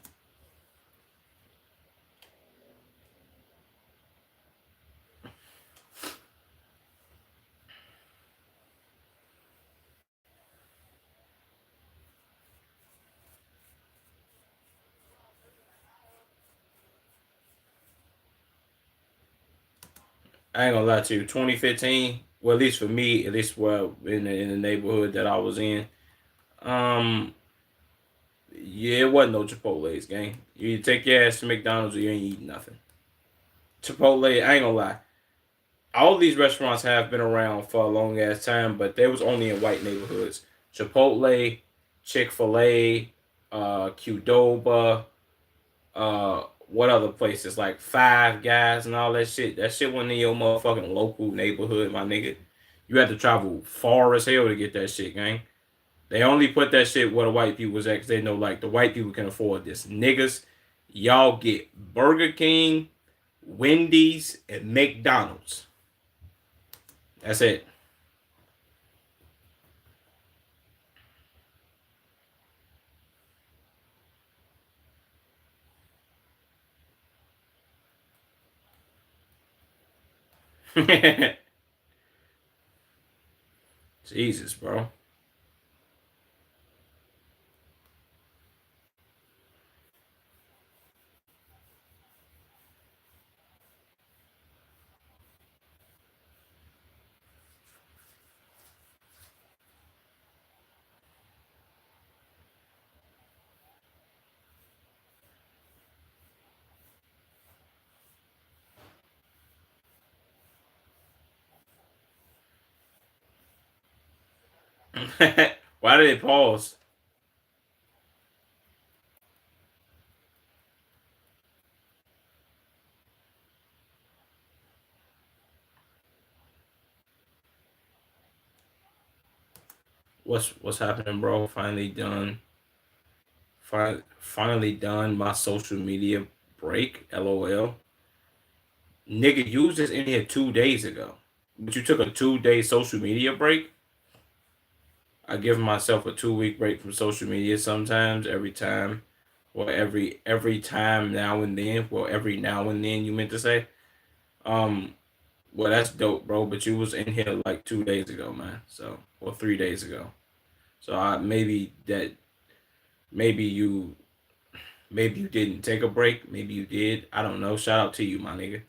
I ain't gonna lie to you. 2015, well, at least for me, at least well in the neighborhood that I was in, um, yeah, it wasn't no Chipotle's, gang. You take your ass to McDonald's or you ain't eating nothing. Chipotle, I ain't gonna lie. All these restaurants have been around for a long ass time, but they was only in white neighborhoods. Chipotle, Chick-fil-A, Qdoba, what other places like Five Guys and all that shit. That shit wasn't in your motherfucking local neighborhood, my nigga. You had to travel far as hell to get that shit, gang. They only put that shit where the white people was at because they know like the white people can afford this. Niggas, y'all get Burger King, Wendy's, and McDonald's. That's it. Jesus, bro. Why did it pause? What's happening, bro? Finally done. Finally done my social media break. LOL. Nigga, you was just in here 2 days ago. But you took a 2 day social media break. I give myself a 2 week break from social media sometimes, every time. Well, every time now and then. Well, every now and then you meant to say. Um, well, that's dope, bro. But you was in here like 2 days ago, man. So, or 3 days ago. So I maybe you maybe you didn't take a break. Maybe you did. I don't know. Shout out to you, my nigga.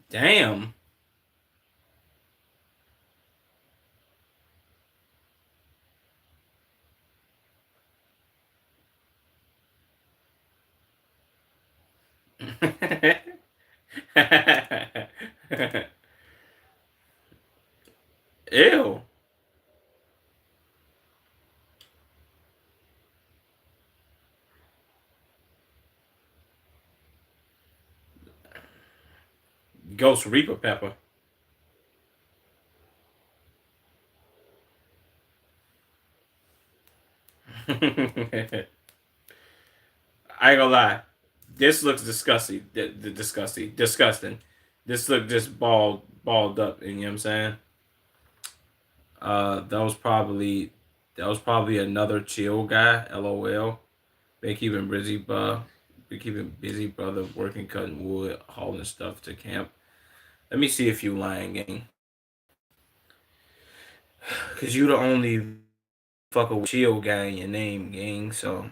Damn. Ew. Ghost Reaper Pepper. I ain't gonna lie. This looks disgusting. Disgusting. Disgusting. This look just balled up. You know what I'm saying? That was probably another chill guy. LOL. Been keeping busy, brother. Working, cutting wood, hauling stuff to camp. Let me see if you lying, gang. Cause you the only fucker chill guy in your name, gang. So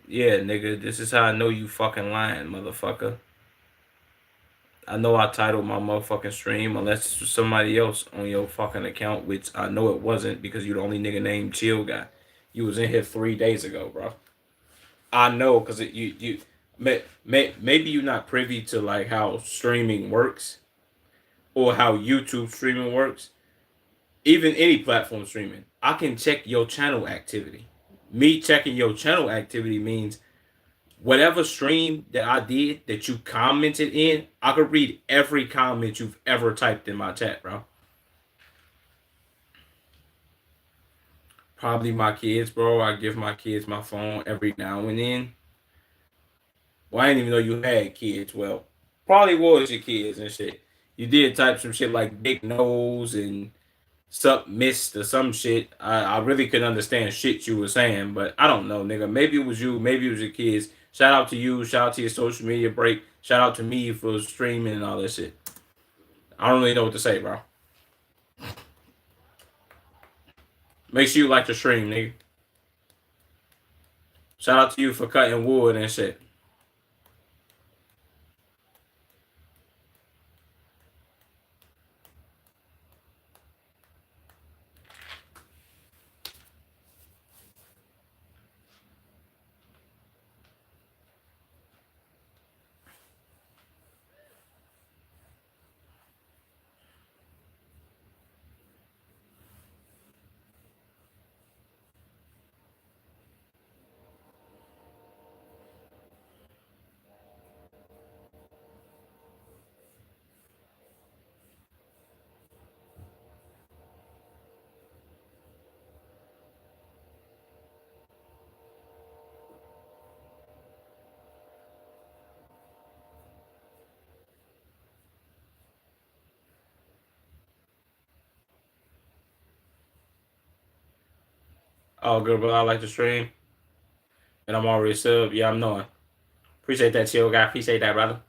yeah, nigga, this is how I know you fucking lying, motherfucker. I know I titled my motherfucking stream unless it's somebody else on your fucking account, which I know it wasn't because you the only nigga named Chill Guy. You was in here 3 days ago, bro. I know because maybe you're not privy to like how streaming works or how YouTube streaming works. Even any platform streaming, I can check your channel activity. Me checking your channel activity means whatever stream that I did that you commented in, I could read every comment you've ever typed in my chat, bro. Probably my kids, bro. I give my kids my phone every now and then. Well, I didn't even know you had kids. Well, probably was your kids and shit. You did type some shit like big nose and sup missed or some shit. I really couldn't understand shit you were saying, but I don't know, nigga. Maybe it was you, maybe it was your kids. Shout out to you, shout out to your social media break, shout out to me for streaming and all that shit. I don't really know what to say, bro. Make sure you like the stream, nigga. Shout out to you for cutting wood and shit. All good, bro. I like the stream. And I'm already sub. Yeah, I'm knowing. Appreciate that, chill guy. Appreciate that, brother.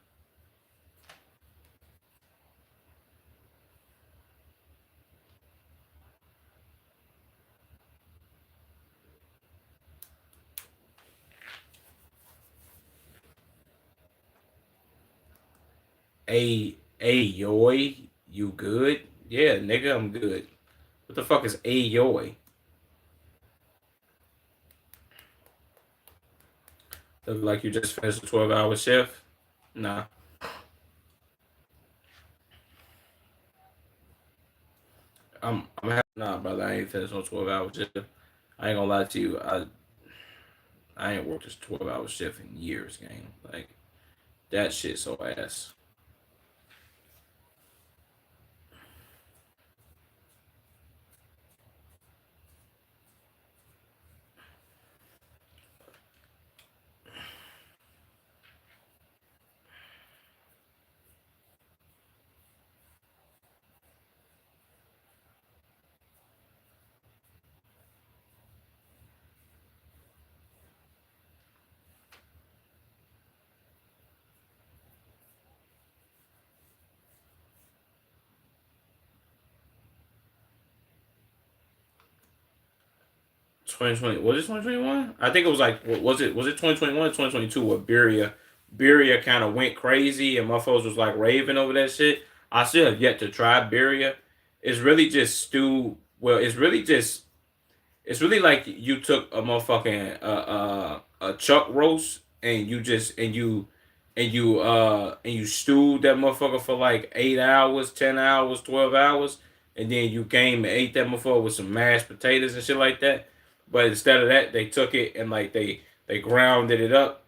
Yoy, you good? Yeah, nigga, I'm good. What the fuck is yoy? Look like you just finished a 12-hour shift? Nah. I'm Nah, brother, I ain't finished no 12 hour shift. I ain't gonna lie to you. I ain't worked this 12 hour shift in years, gang. Like that shit so ass. 2020, was it 2021? I think it was like, was it 2021 or 2022 where Birria kind of went crazy and motherfuckers was like raving over that shit. I still have yet to try Birria. It's really just stew. Well, it's really like you took a motherfucking a chuck roast and you stewed that motherfucker for like 8 hours, 10 hours, 12 hours, and then you came and ate that motherfucker with some mashed potatoes and shit like that. But instead of that, they took it and like they grounded it up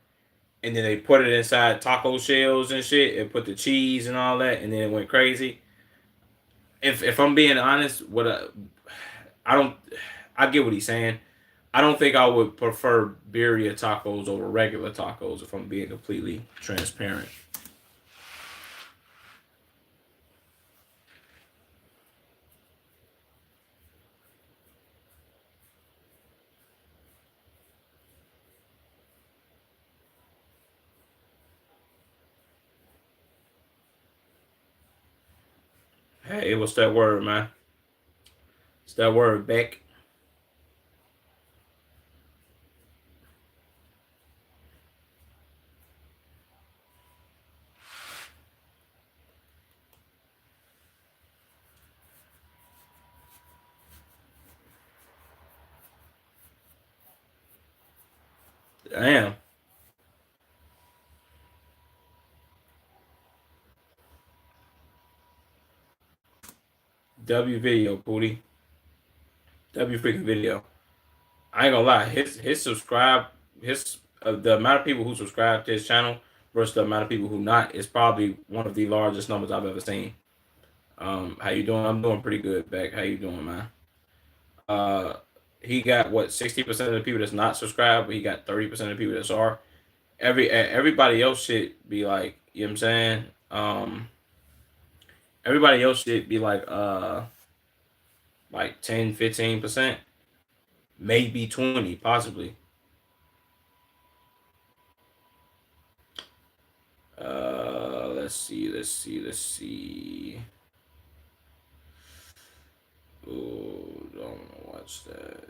and then they put it inside taco shells and shit and put the cheese and all that and then it went crazy. If I'm being honest, I don't I get what he's saying. I don't think I would prefer birria tacos over regular tacos if I'm being completely transparent. Hey, what's that word, man? It's that word, Beck. Damn. W video, booty. W freaking video. I ain't gonna lie. His the amount of people who subscribe to his channel versus the amount of people who not is probably one of the largest numbers I've ever seen. How you doing? I'm doing pretty good, Beck. How you doing, man? Uh, he got what 60% of the people that's not subscribed, but he got 30% of the people that are. Everybody else should be like, you know what I'm saying? Everybody else should be like 10, 15%, maybe 20, possibly. Let's see. Oh, don't wanna watch that.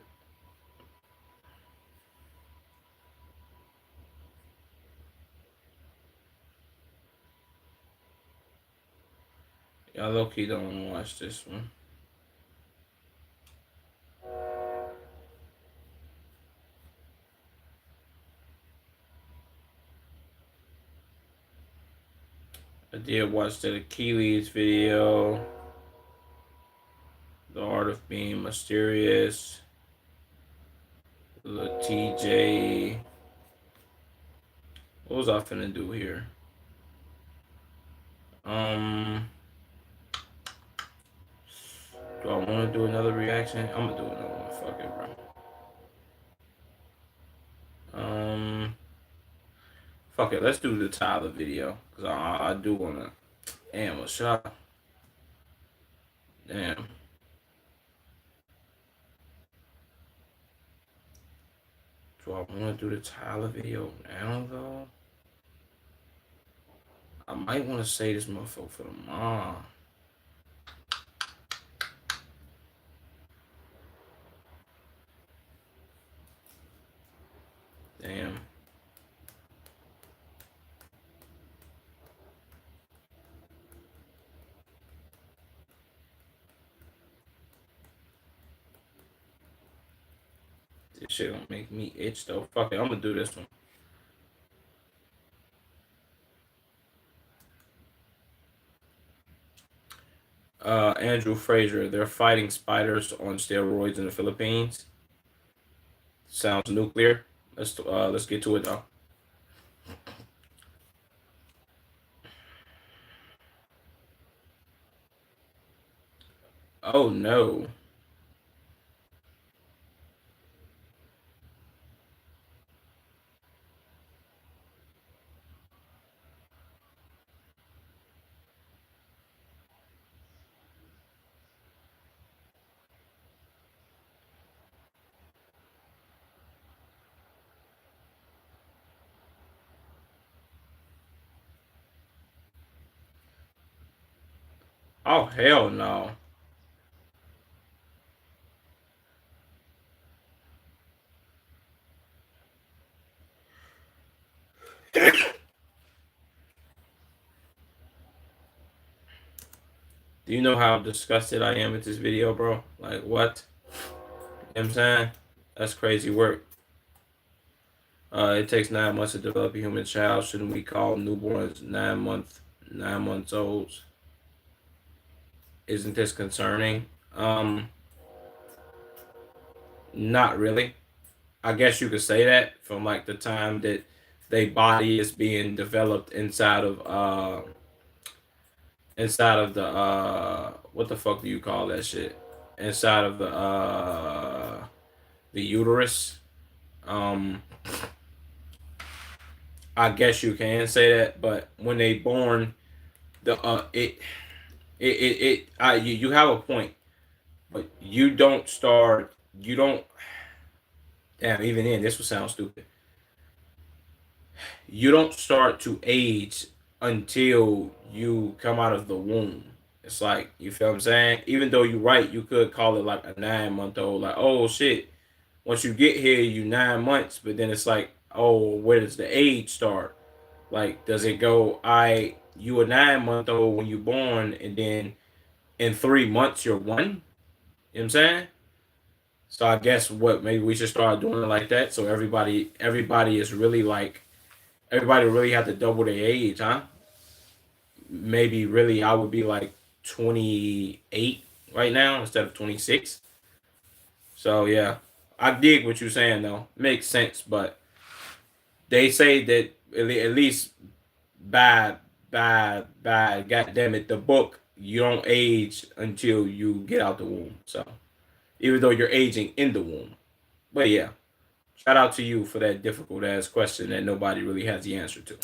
Y'all low key don't wanna watch this one. I did watch the Achilles video, The Art of Being Mysterious, the TJ. What was I finna do here? Um, do I want to do another reaction? I'm gonna do another one. Fuck it, bro. Fuck it. Let's do the Tyler video because I do wanna. Damn, a shot. Damn. Do I want to do the Tyler video now though? I might want to say this motherfucker for the mom. Damn. This shit gonna make me itch though. Fuck it. I'm gonna do this one. Andrew Fraser. They're fighting spiders on steroids in the Philippines. Sounds nuclear. Let's get to it though. Oh no. Oh hell no. Do you know how disgusted I am with this video, bro? Like what? You know what I'm saying? That's crazy work. It takes 9 months to develop a human child. Shouldn't we call newborns 9 months olds? Isn't this concerning? Not really. I guess you could say that from like the time that their body is being developed inside of the what the fuck do you call that shit? Inside of the uterus. Um I guess you can say that, but when they born, the you have a point, but you don't damn even then this would sound stupid. You don't start to age until you come out of the womb. It's like you feel what I'm saying? Even though you're right, you could call it like a 9 month old, like, oh shit. Once you get here, you 9 months, but then it's like, oh, where does the age start? Like, does it go, you a 9 month old when you're born, and then in 3 months you're one? You know what I'm saying? So I guess what maybe we should start doing it like that. So everybody is really like everybody really have to double their age, huh? Maybe really I would be like 28 right now instead of 26. So yeah, I dig what you're saying though. Makes sense, but they say that at least by God damn it, the book you don't age until you get out the womb. So even though you're aging in the womb, but yeah, shout out to you for that difficult ass question that nobody really has the answer to.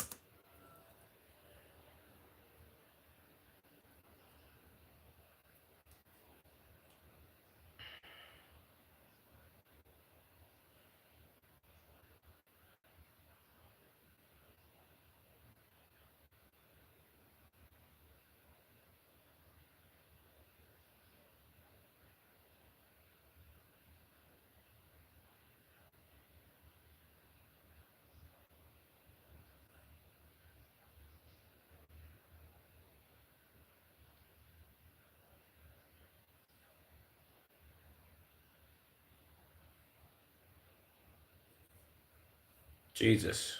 Jesus.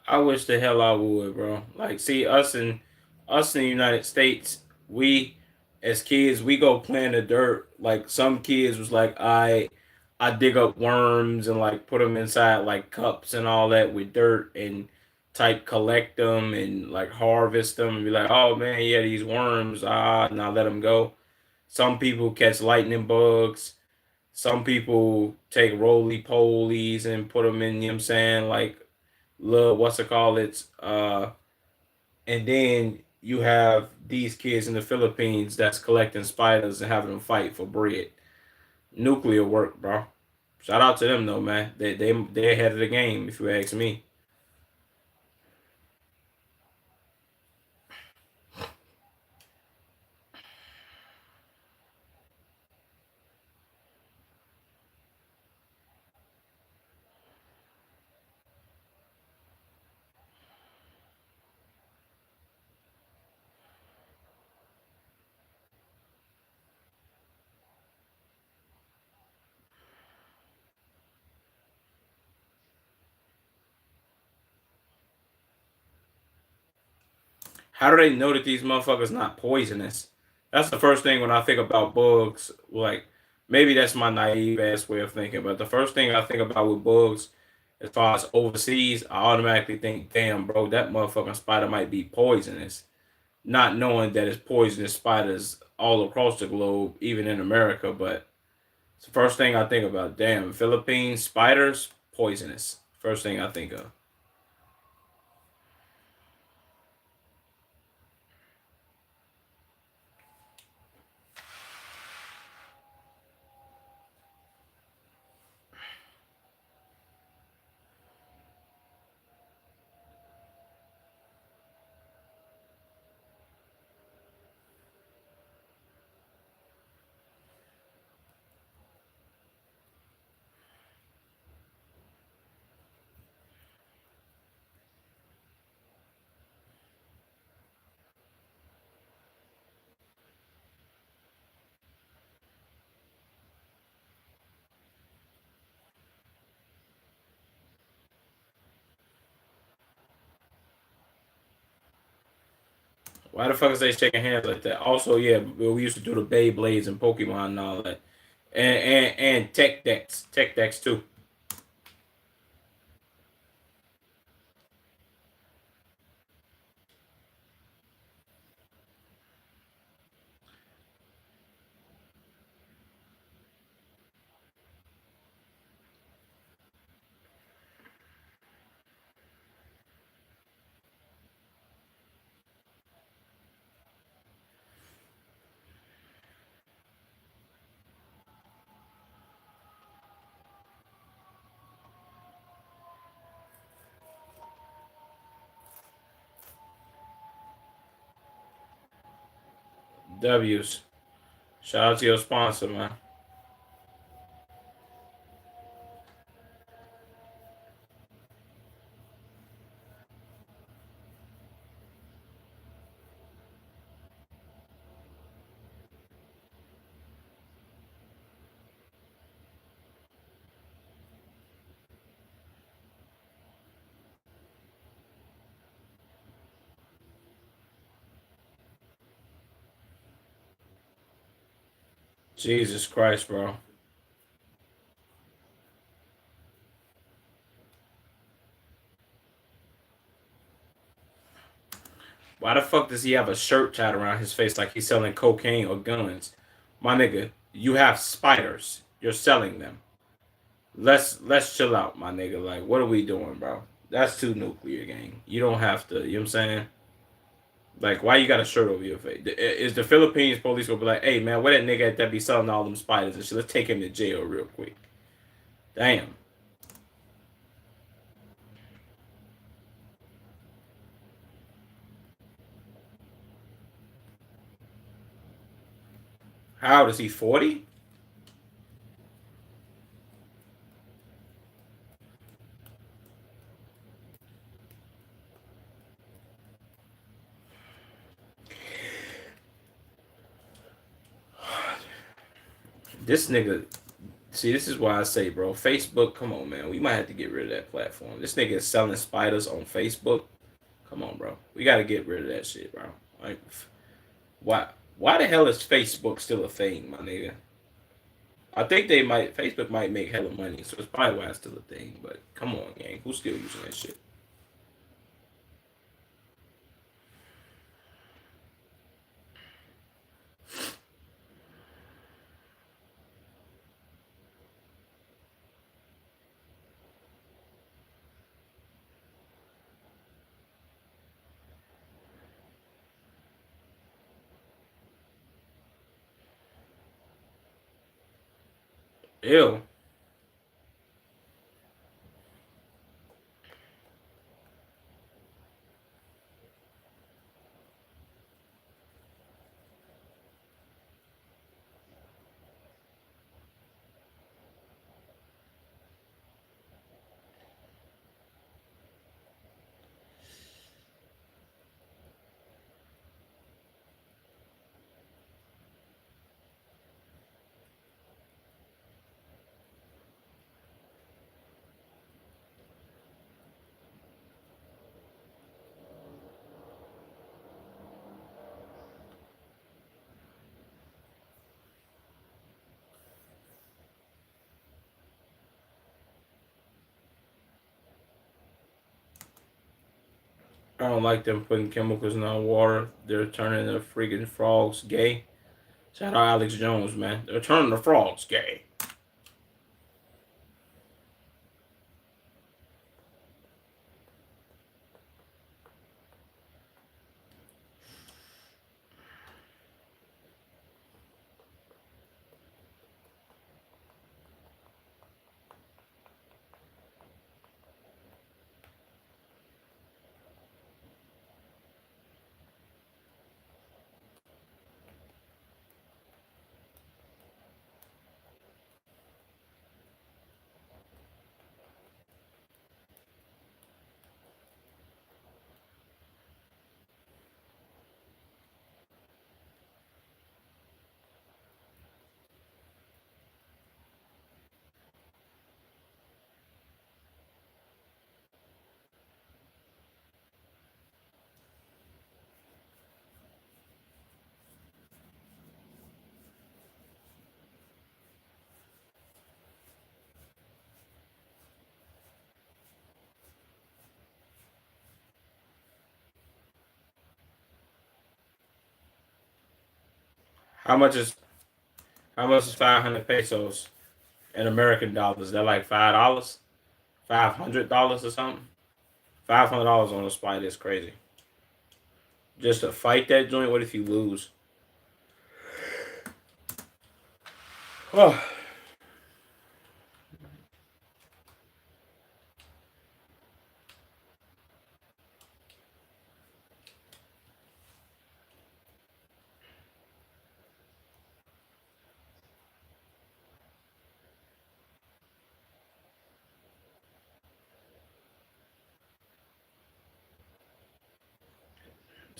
I wish the hell I would, bro. Like, see, us in the United States, we as kids we go play in the dirt. Like some kids was like, I dig up worms and like put them inside like cups and all that with dirt and type collect them and like harvest them and be like, oh man, yeah, these worms, now let them go. Some people catch lightning bugs. Some people take roly polies and put them in. You know what I'm saying? Like little what's it called? It's and then you have these kids in the Philippines that's collecting spiders and having them fight for bread. Nuclear work, bro. Shout out to them though, man. They're ahead of the game, if you ask me. How do they know that these motherfuckers not poisonous? That's the first thing when I think about bugs. Like maybe that's my naive ass way of thinking, but the first thing I think about with bugs, as far as overseas, I automatically think, damn, bro, that motherfucking spider might be poisonous. Not knowing that it's poisonous spiders all across the globe, even in America, but it's the first thing I think about. Damn, Philippines spiders poisonous. First thing I think of. Why the fuck is they shaking hands like that? Also, yeah, we used to do the Beyblades and Pokemon and all that, and Tech Decks too. W's. Shout out to your sponsor, man. Jesus Christ, bro. Why the fuck does he have a shirt tied around his face like he's selling cocaine or guns? My nigga, you have spiders. You're selling them. Let's chill out, my nigga. Like, what are we doing, bro? That's too nuclear, gang. You don't have to. You know what I'm saying? Like, why you got a shirt over your face? Is the Philippines police gonna be like, hey man, where that nigga at that be selling all them spiders and shit? Let's take him to jail real quick. Damn. How old is he? 40? This nigga. See, this is why I say, bro, Facebook. Come on, man. We might have to get rid of that platform. This nigga is selling spiders on Facebook. Come on, bro. We gotta get rid of that shit, bro. Like, why? Why the hell is Facebook still a thing, my nigga? I think they might. Facebook might make hella money, so it's probably why it's still a thing. But come on, gang, who's still using that shit? Ew. I don't like them putting chemicals in our water. They're turning the freaking frogs gay. Shout out Alex Jones, man. They're turning the frogs gay. How much is how much is 500 pesos in American dollars? They're like $5, $500 or something. $500 on a spite is crazy. Just to fight that joint. What if you lose? Oh,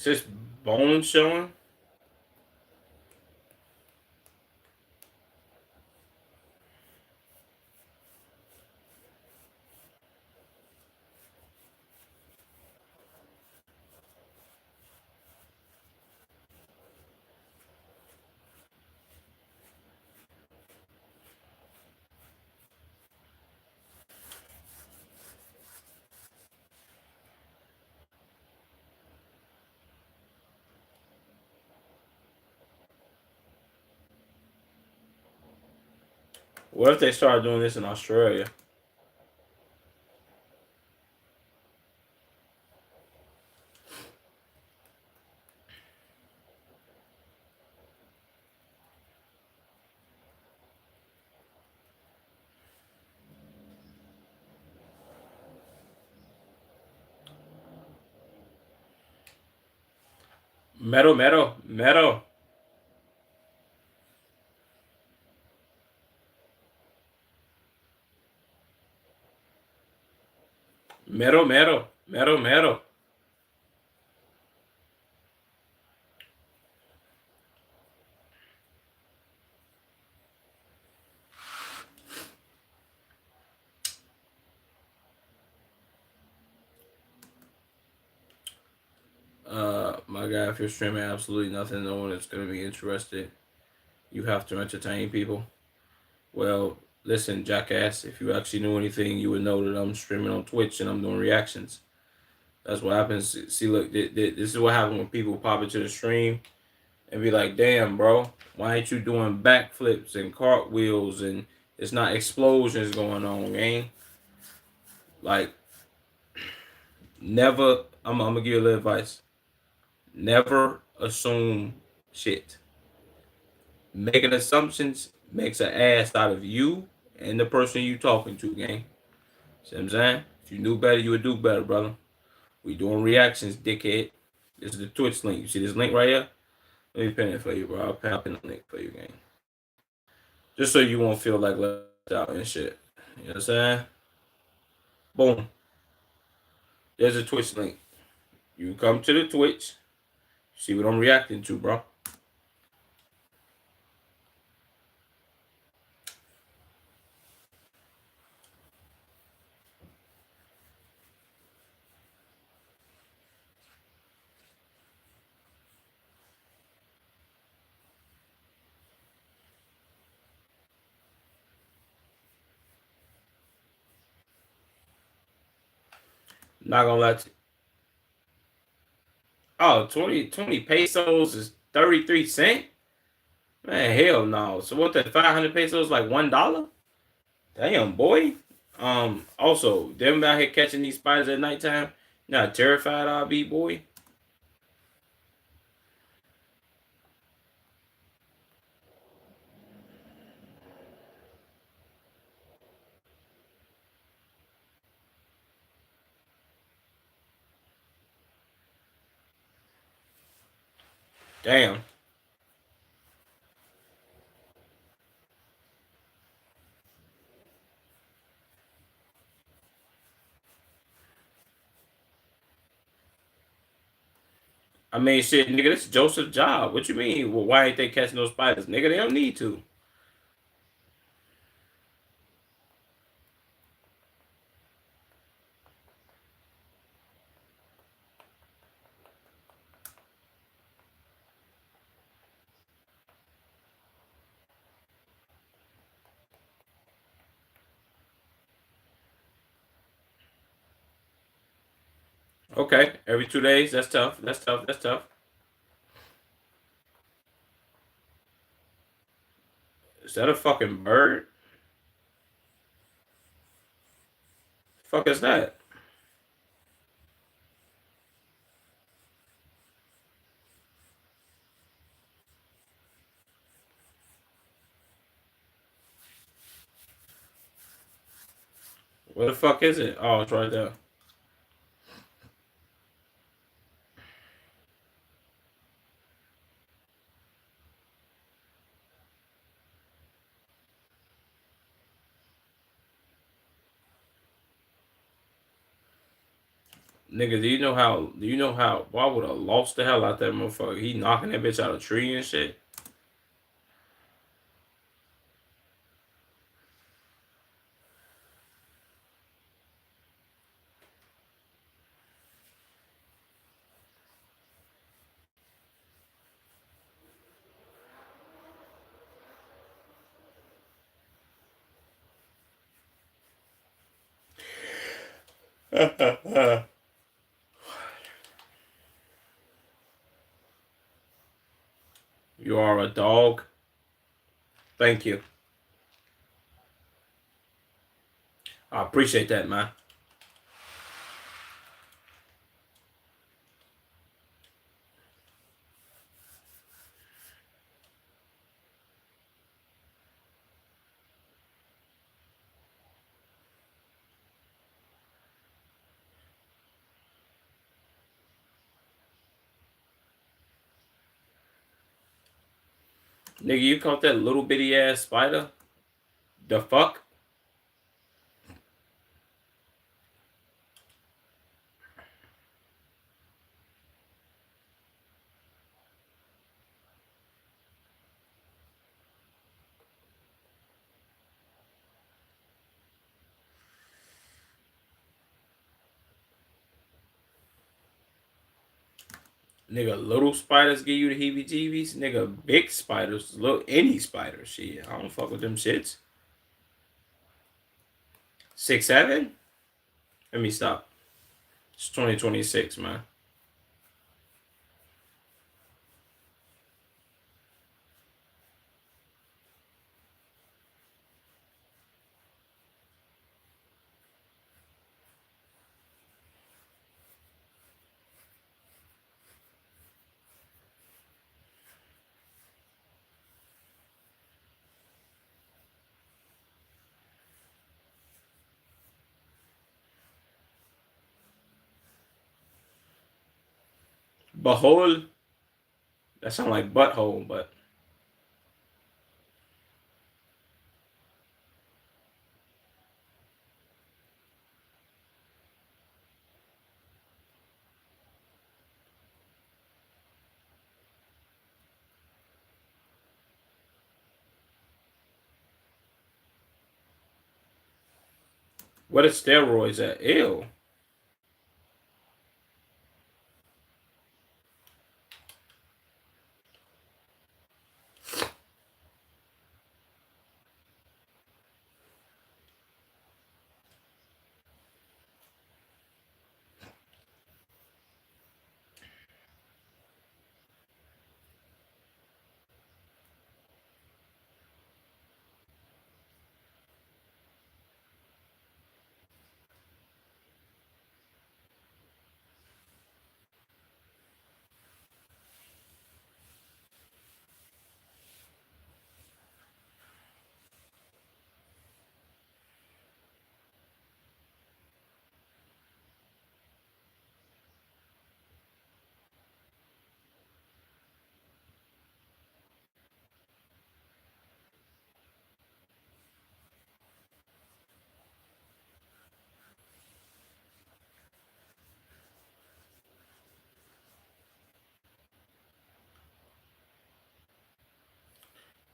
is this bone showing? What if they start doing this in Australia? Metal, metal, metal, metal, metal, metal, metal. My guy, if you're streaming absolutely nothing, no one is going to be interested. You have to entertain people. Well, listen, jackass, if you actually knew anything, you would know that I'm streaming on Twitch and I'm doing reactions. That's what happens. See, look, this is what happens when people pop into the stream and be like, damn, bro, why ain't you doing backflips and cartwheels and it's not explosions going on, gang? Like, never, I'm going to give you a little advice. Never assume shit. Making assumptions makes an ass out of you and the person you talking to, gang. See what I'm saying? If you knew better, you would do better, brother. We doing reactions, dickhead. This is the Twitch link. You see this link right here? Let me pin it for you, bro. I'll pin the link for you, gang. Just so you won't feel like left out and shit. You know what I'm saying? Boom. There's a Twitch link. You come to the Twitch, see what I'm reacting to, bro. Not gonna let you. Oh, 20 pesos is 33 cents? Man, hell no. So what, the 500 pesos like $1? Damn, boy. Also, them out here catching these spiders at nighttime. You know how terrified I'll be, boy. Damn. I mean, shit, nigga, this is Joseph's job. What you mean? Well, why ain't they catching those spiders? Nigga, they don't need to. Okay, every 2 days. That's tough. That's tough. That's tough. Is that a fucking bird? Fuck is that? Where the fuck is it? Oh, it's right there. Nigga, do you know how, why would have lost the hell out that motherfucker? He knocking that bitch out of a tree and shit. You are a dog. Thank you. I appreciate that, man. Nigga, you caught that little bitty ass spider? The fuck? Nigga, little spiders give you the heebie jeebies. Nigga, big spiders, little any spider. Shit, I don't fuck with them shits. 6'7"? Let me stop. It's 2026, man. Bahol. That sound like butthole, but what is steroids at? Ew.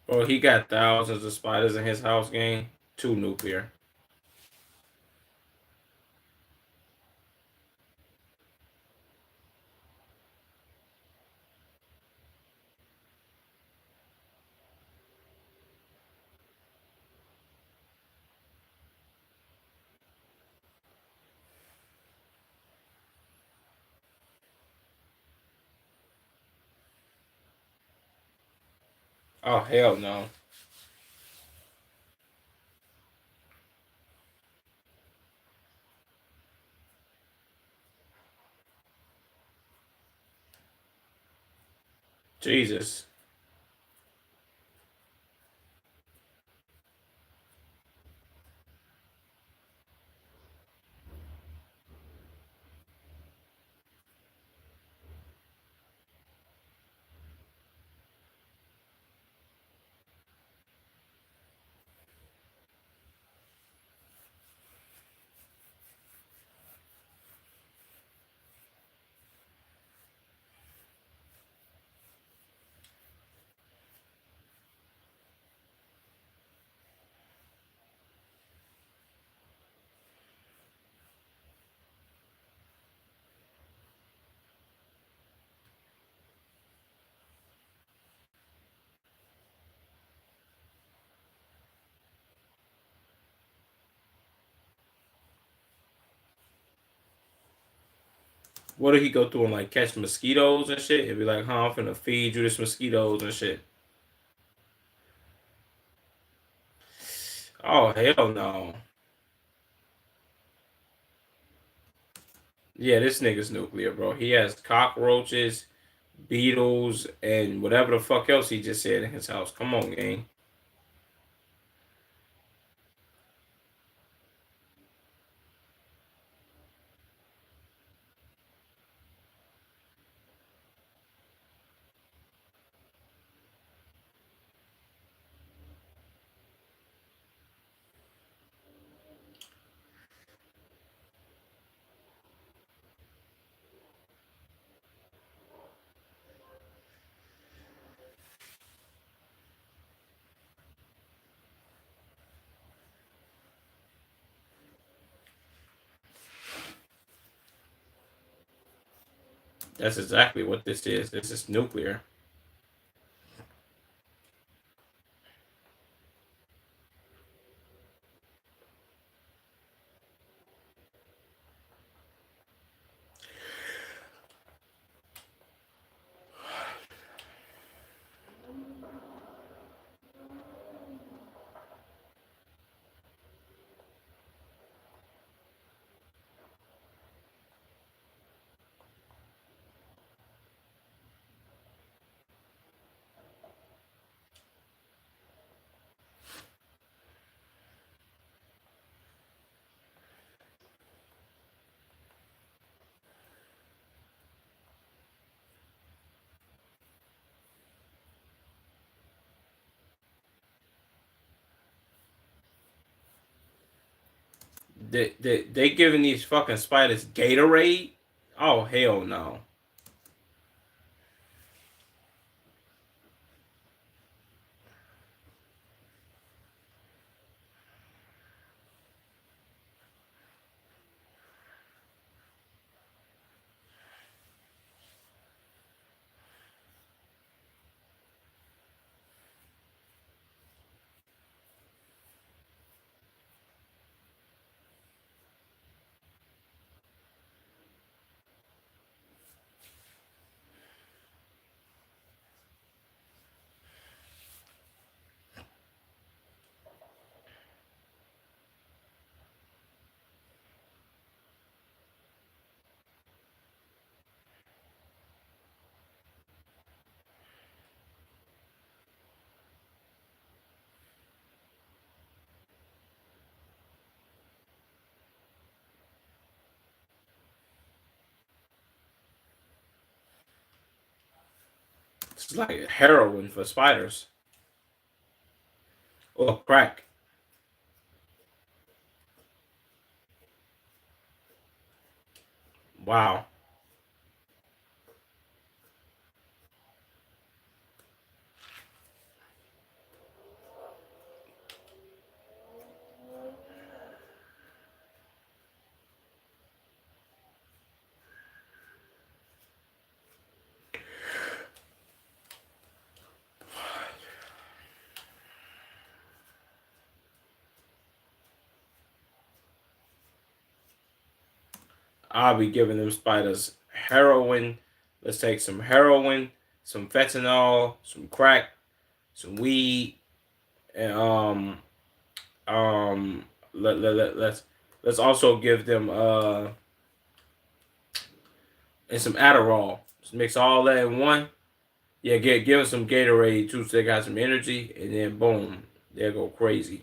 Bro, he got thousands of spiders in his house game. Too nuclear. Oh hell no. Jesus. What did he go through and like catch mosquitoes and shit? It'd be like, huh, I'm finna feed you this mosquitoes and shit. Oh hell no. Yeah, this nigga's nuclear, bro. He has cockroaches, beetles, and whatever the fuck else he just said in his house. Come on, gang. That's exactly what this is. This is nuclear. They giving these fucking spiders Gatorade? Oh hell no. It's like heroin for spiders. Or crack. Wow. I'll be giving them spiders heroin. Let's take some heroin, some fentanyl, some crack, some weed, and um let's also give them and some Adderall. Just mix all that in one. Yeah, give them some Gatorade too, so they got some energy, and then boom, they'll go crazy.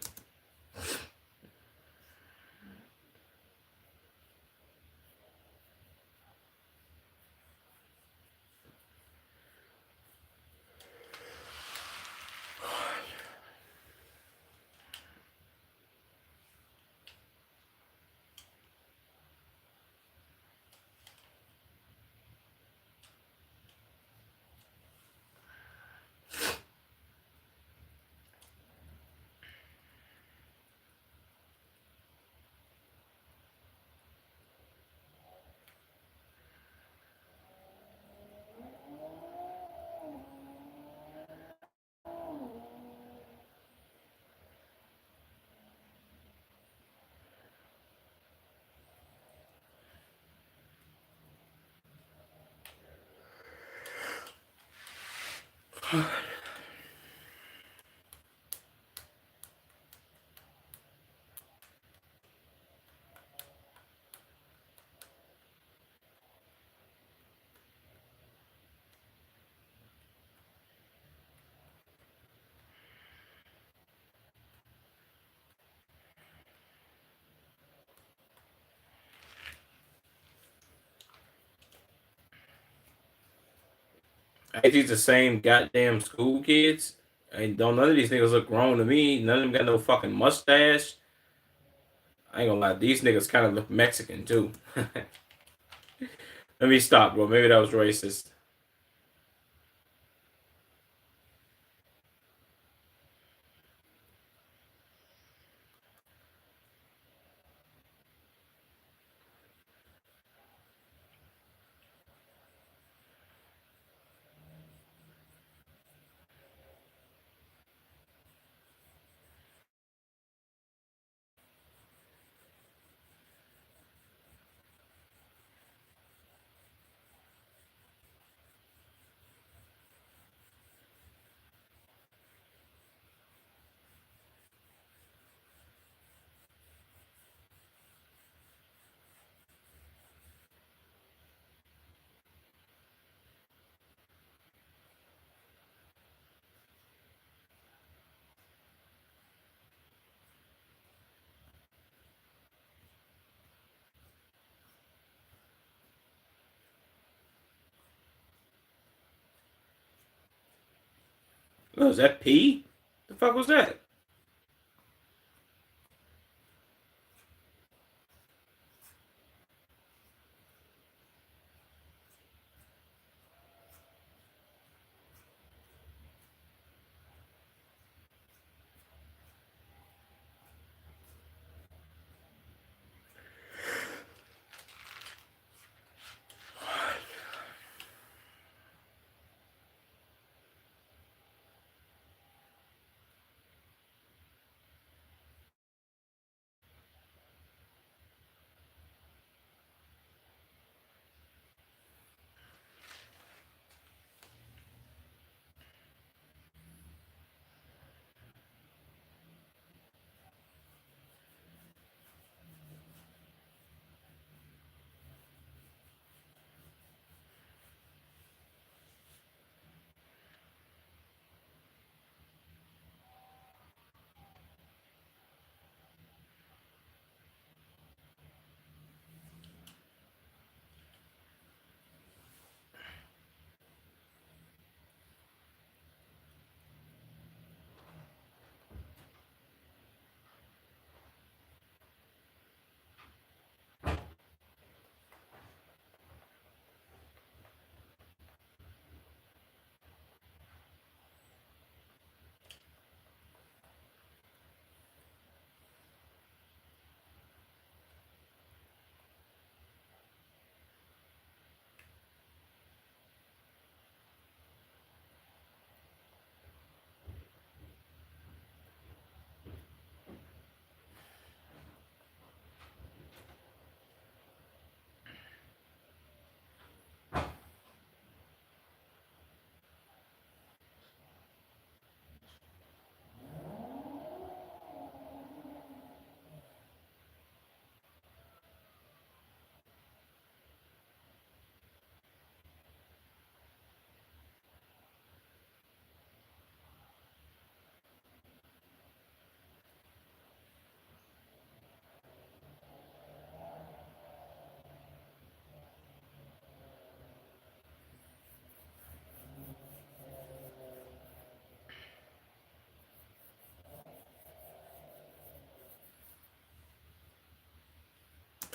Ain't these the same goddamn school kids? And don't none of these niggas look grown to me. None of them got no fucking mustache. I ain't gonna lie, these niggas kind of look Mexican too. Let me stop, bro. Maybe that was racist. Oh, is that P? The fuck was that?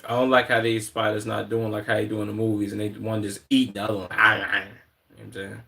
I don't like how these spiders not doing like how they do in the movies, and they one just eat the other one. You know what I'm saying?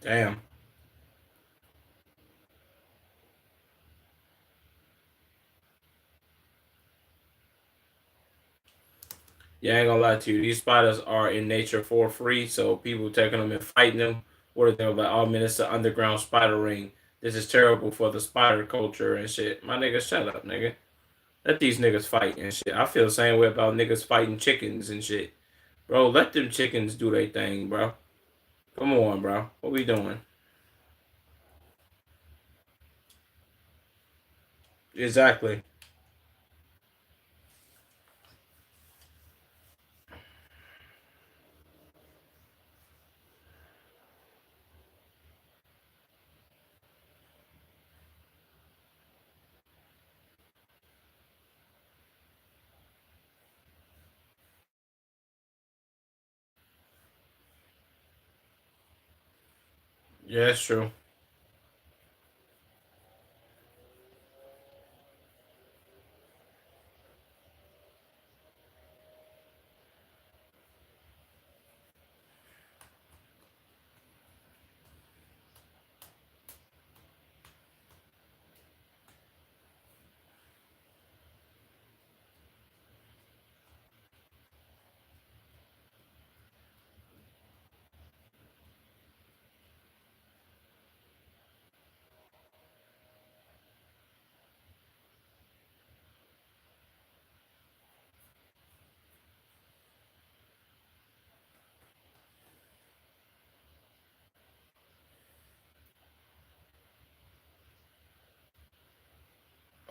Damn. Yeah, I ain't gonna lie to you. These spiders are in nature for free, so people taking them and fighting them. What are they like? Oh man, it's an underground spider ring. This is terrible for the spider culture and shit. My nigga, shut up, nigga. Let these niggas fight and shit. I feel the same way about niggas fighting chickens and shit. Bro, let them chickens do their thing, bro. Come on, bro. What we doing? Exactly. Yeah, it's true.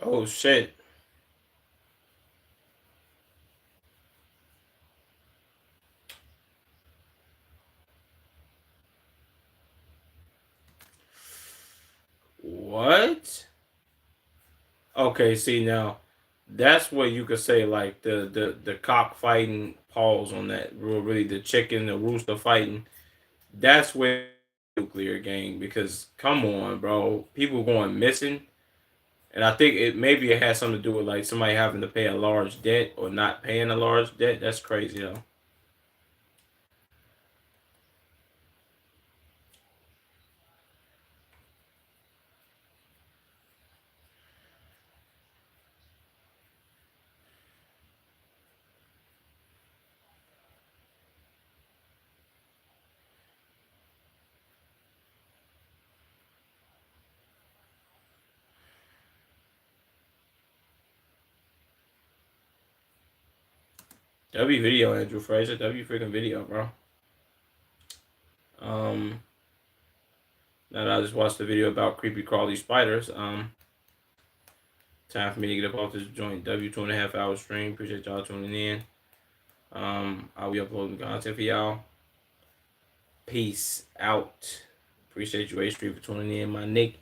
Oh shit. What? Okay, see now, that's what you could say like the cock fighting pause on that. Really, the chicken, the rooster fighting. That's where nuclear game because come on, bro, people going missing, and I think it has something to do with like somebody having to pay a large debt or not paying a large debt. That's crazy though. W video, Andrew Fraser. W freaking video, bro. Um, Now that I just watched the video about creepy crawly spiders. Time for me to get up off this joint. W 2.5 hour stream. Appreciate y'all tuning in. I'll be uploading content for y'all. Peace out. Appreciate you, H Street, for tuning in, my Nick.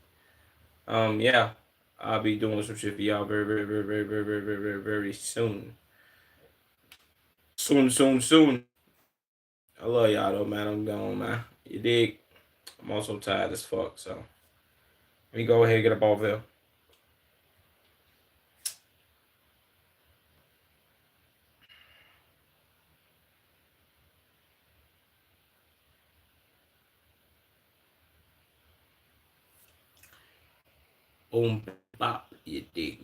Yeah, I'll be doing some shit for y'all very, very, very, very, very, very, very, very, very soon. Soon, soon, soon. I love y'all though, man. I'm gone, man. You dig? I'm also tired as fuck, so let me go ahead and get up off here. Boom, bop, you dig?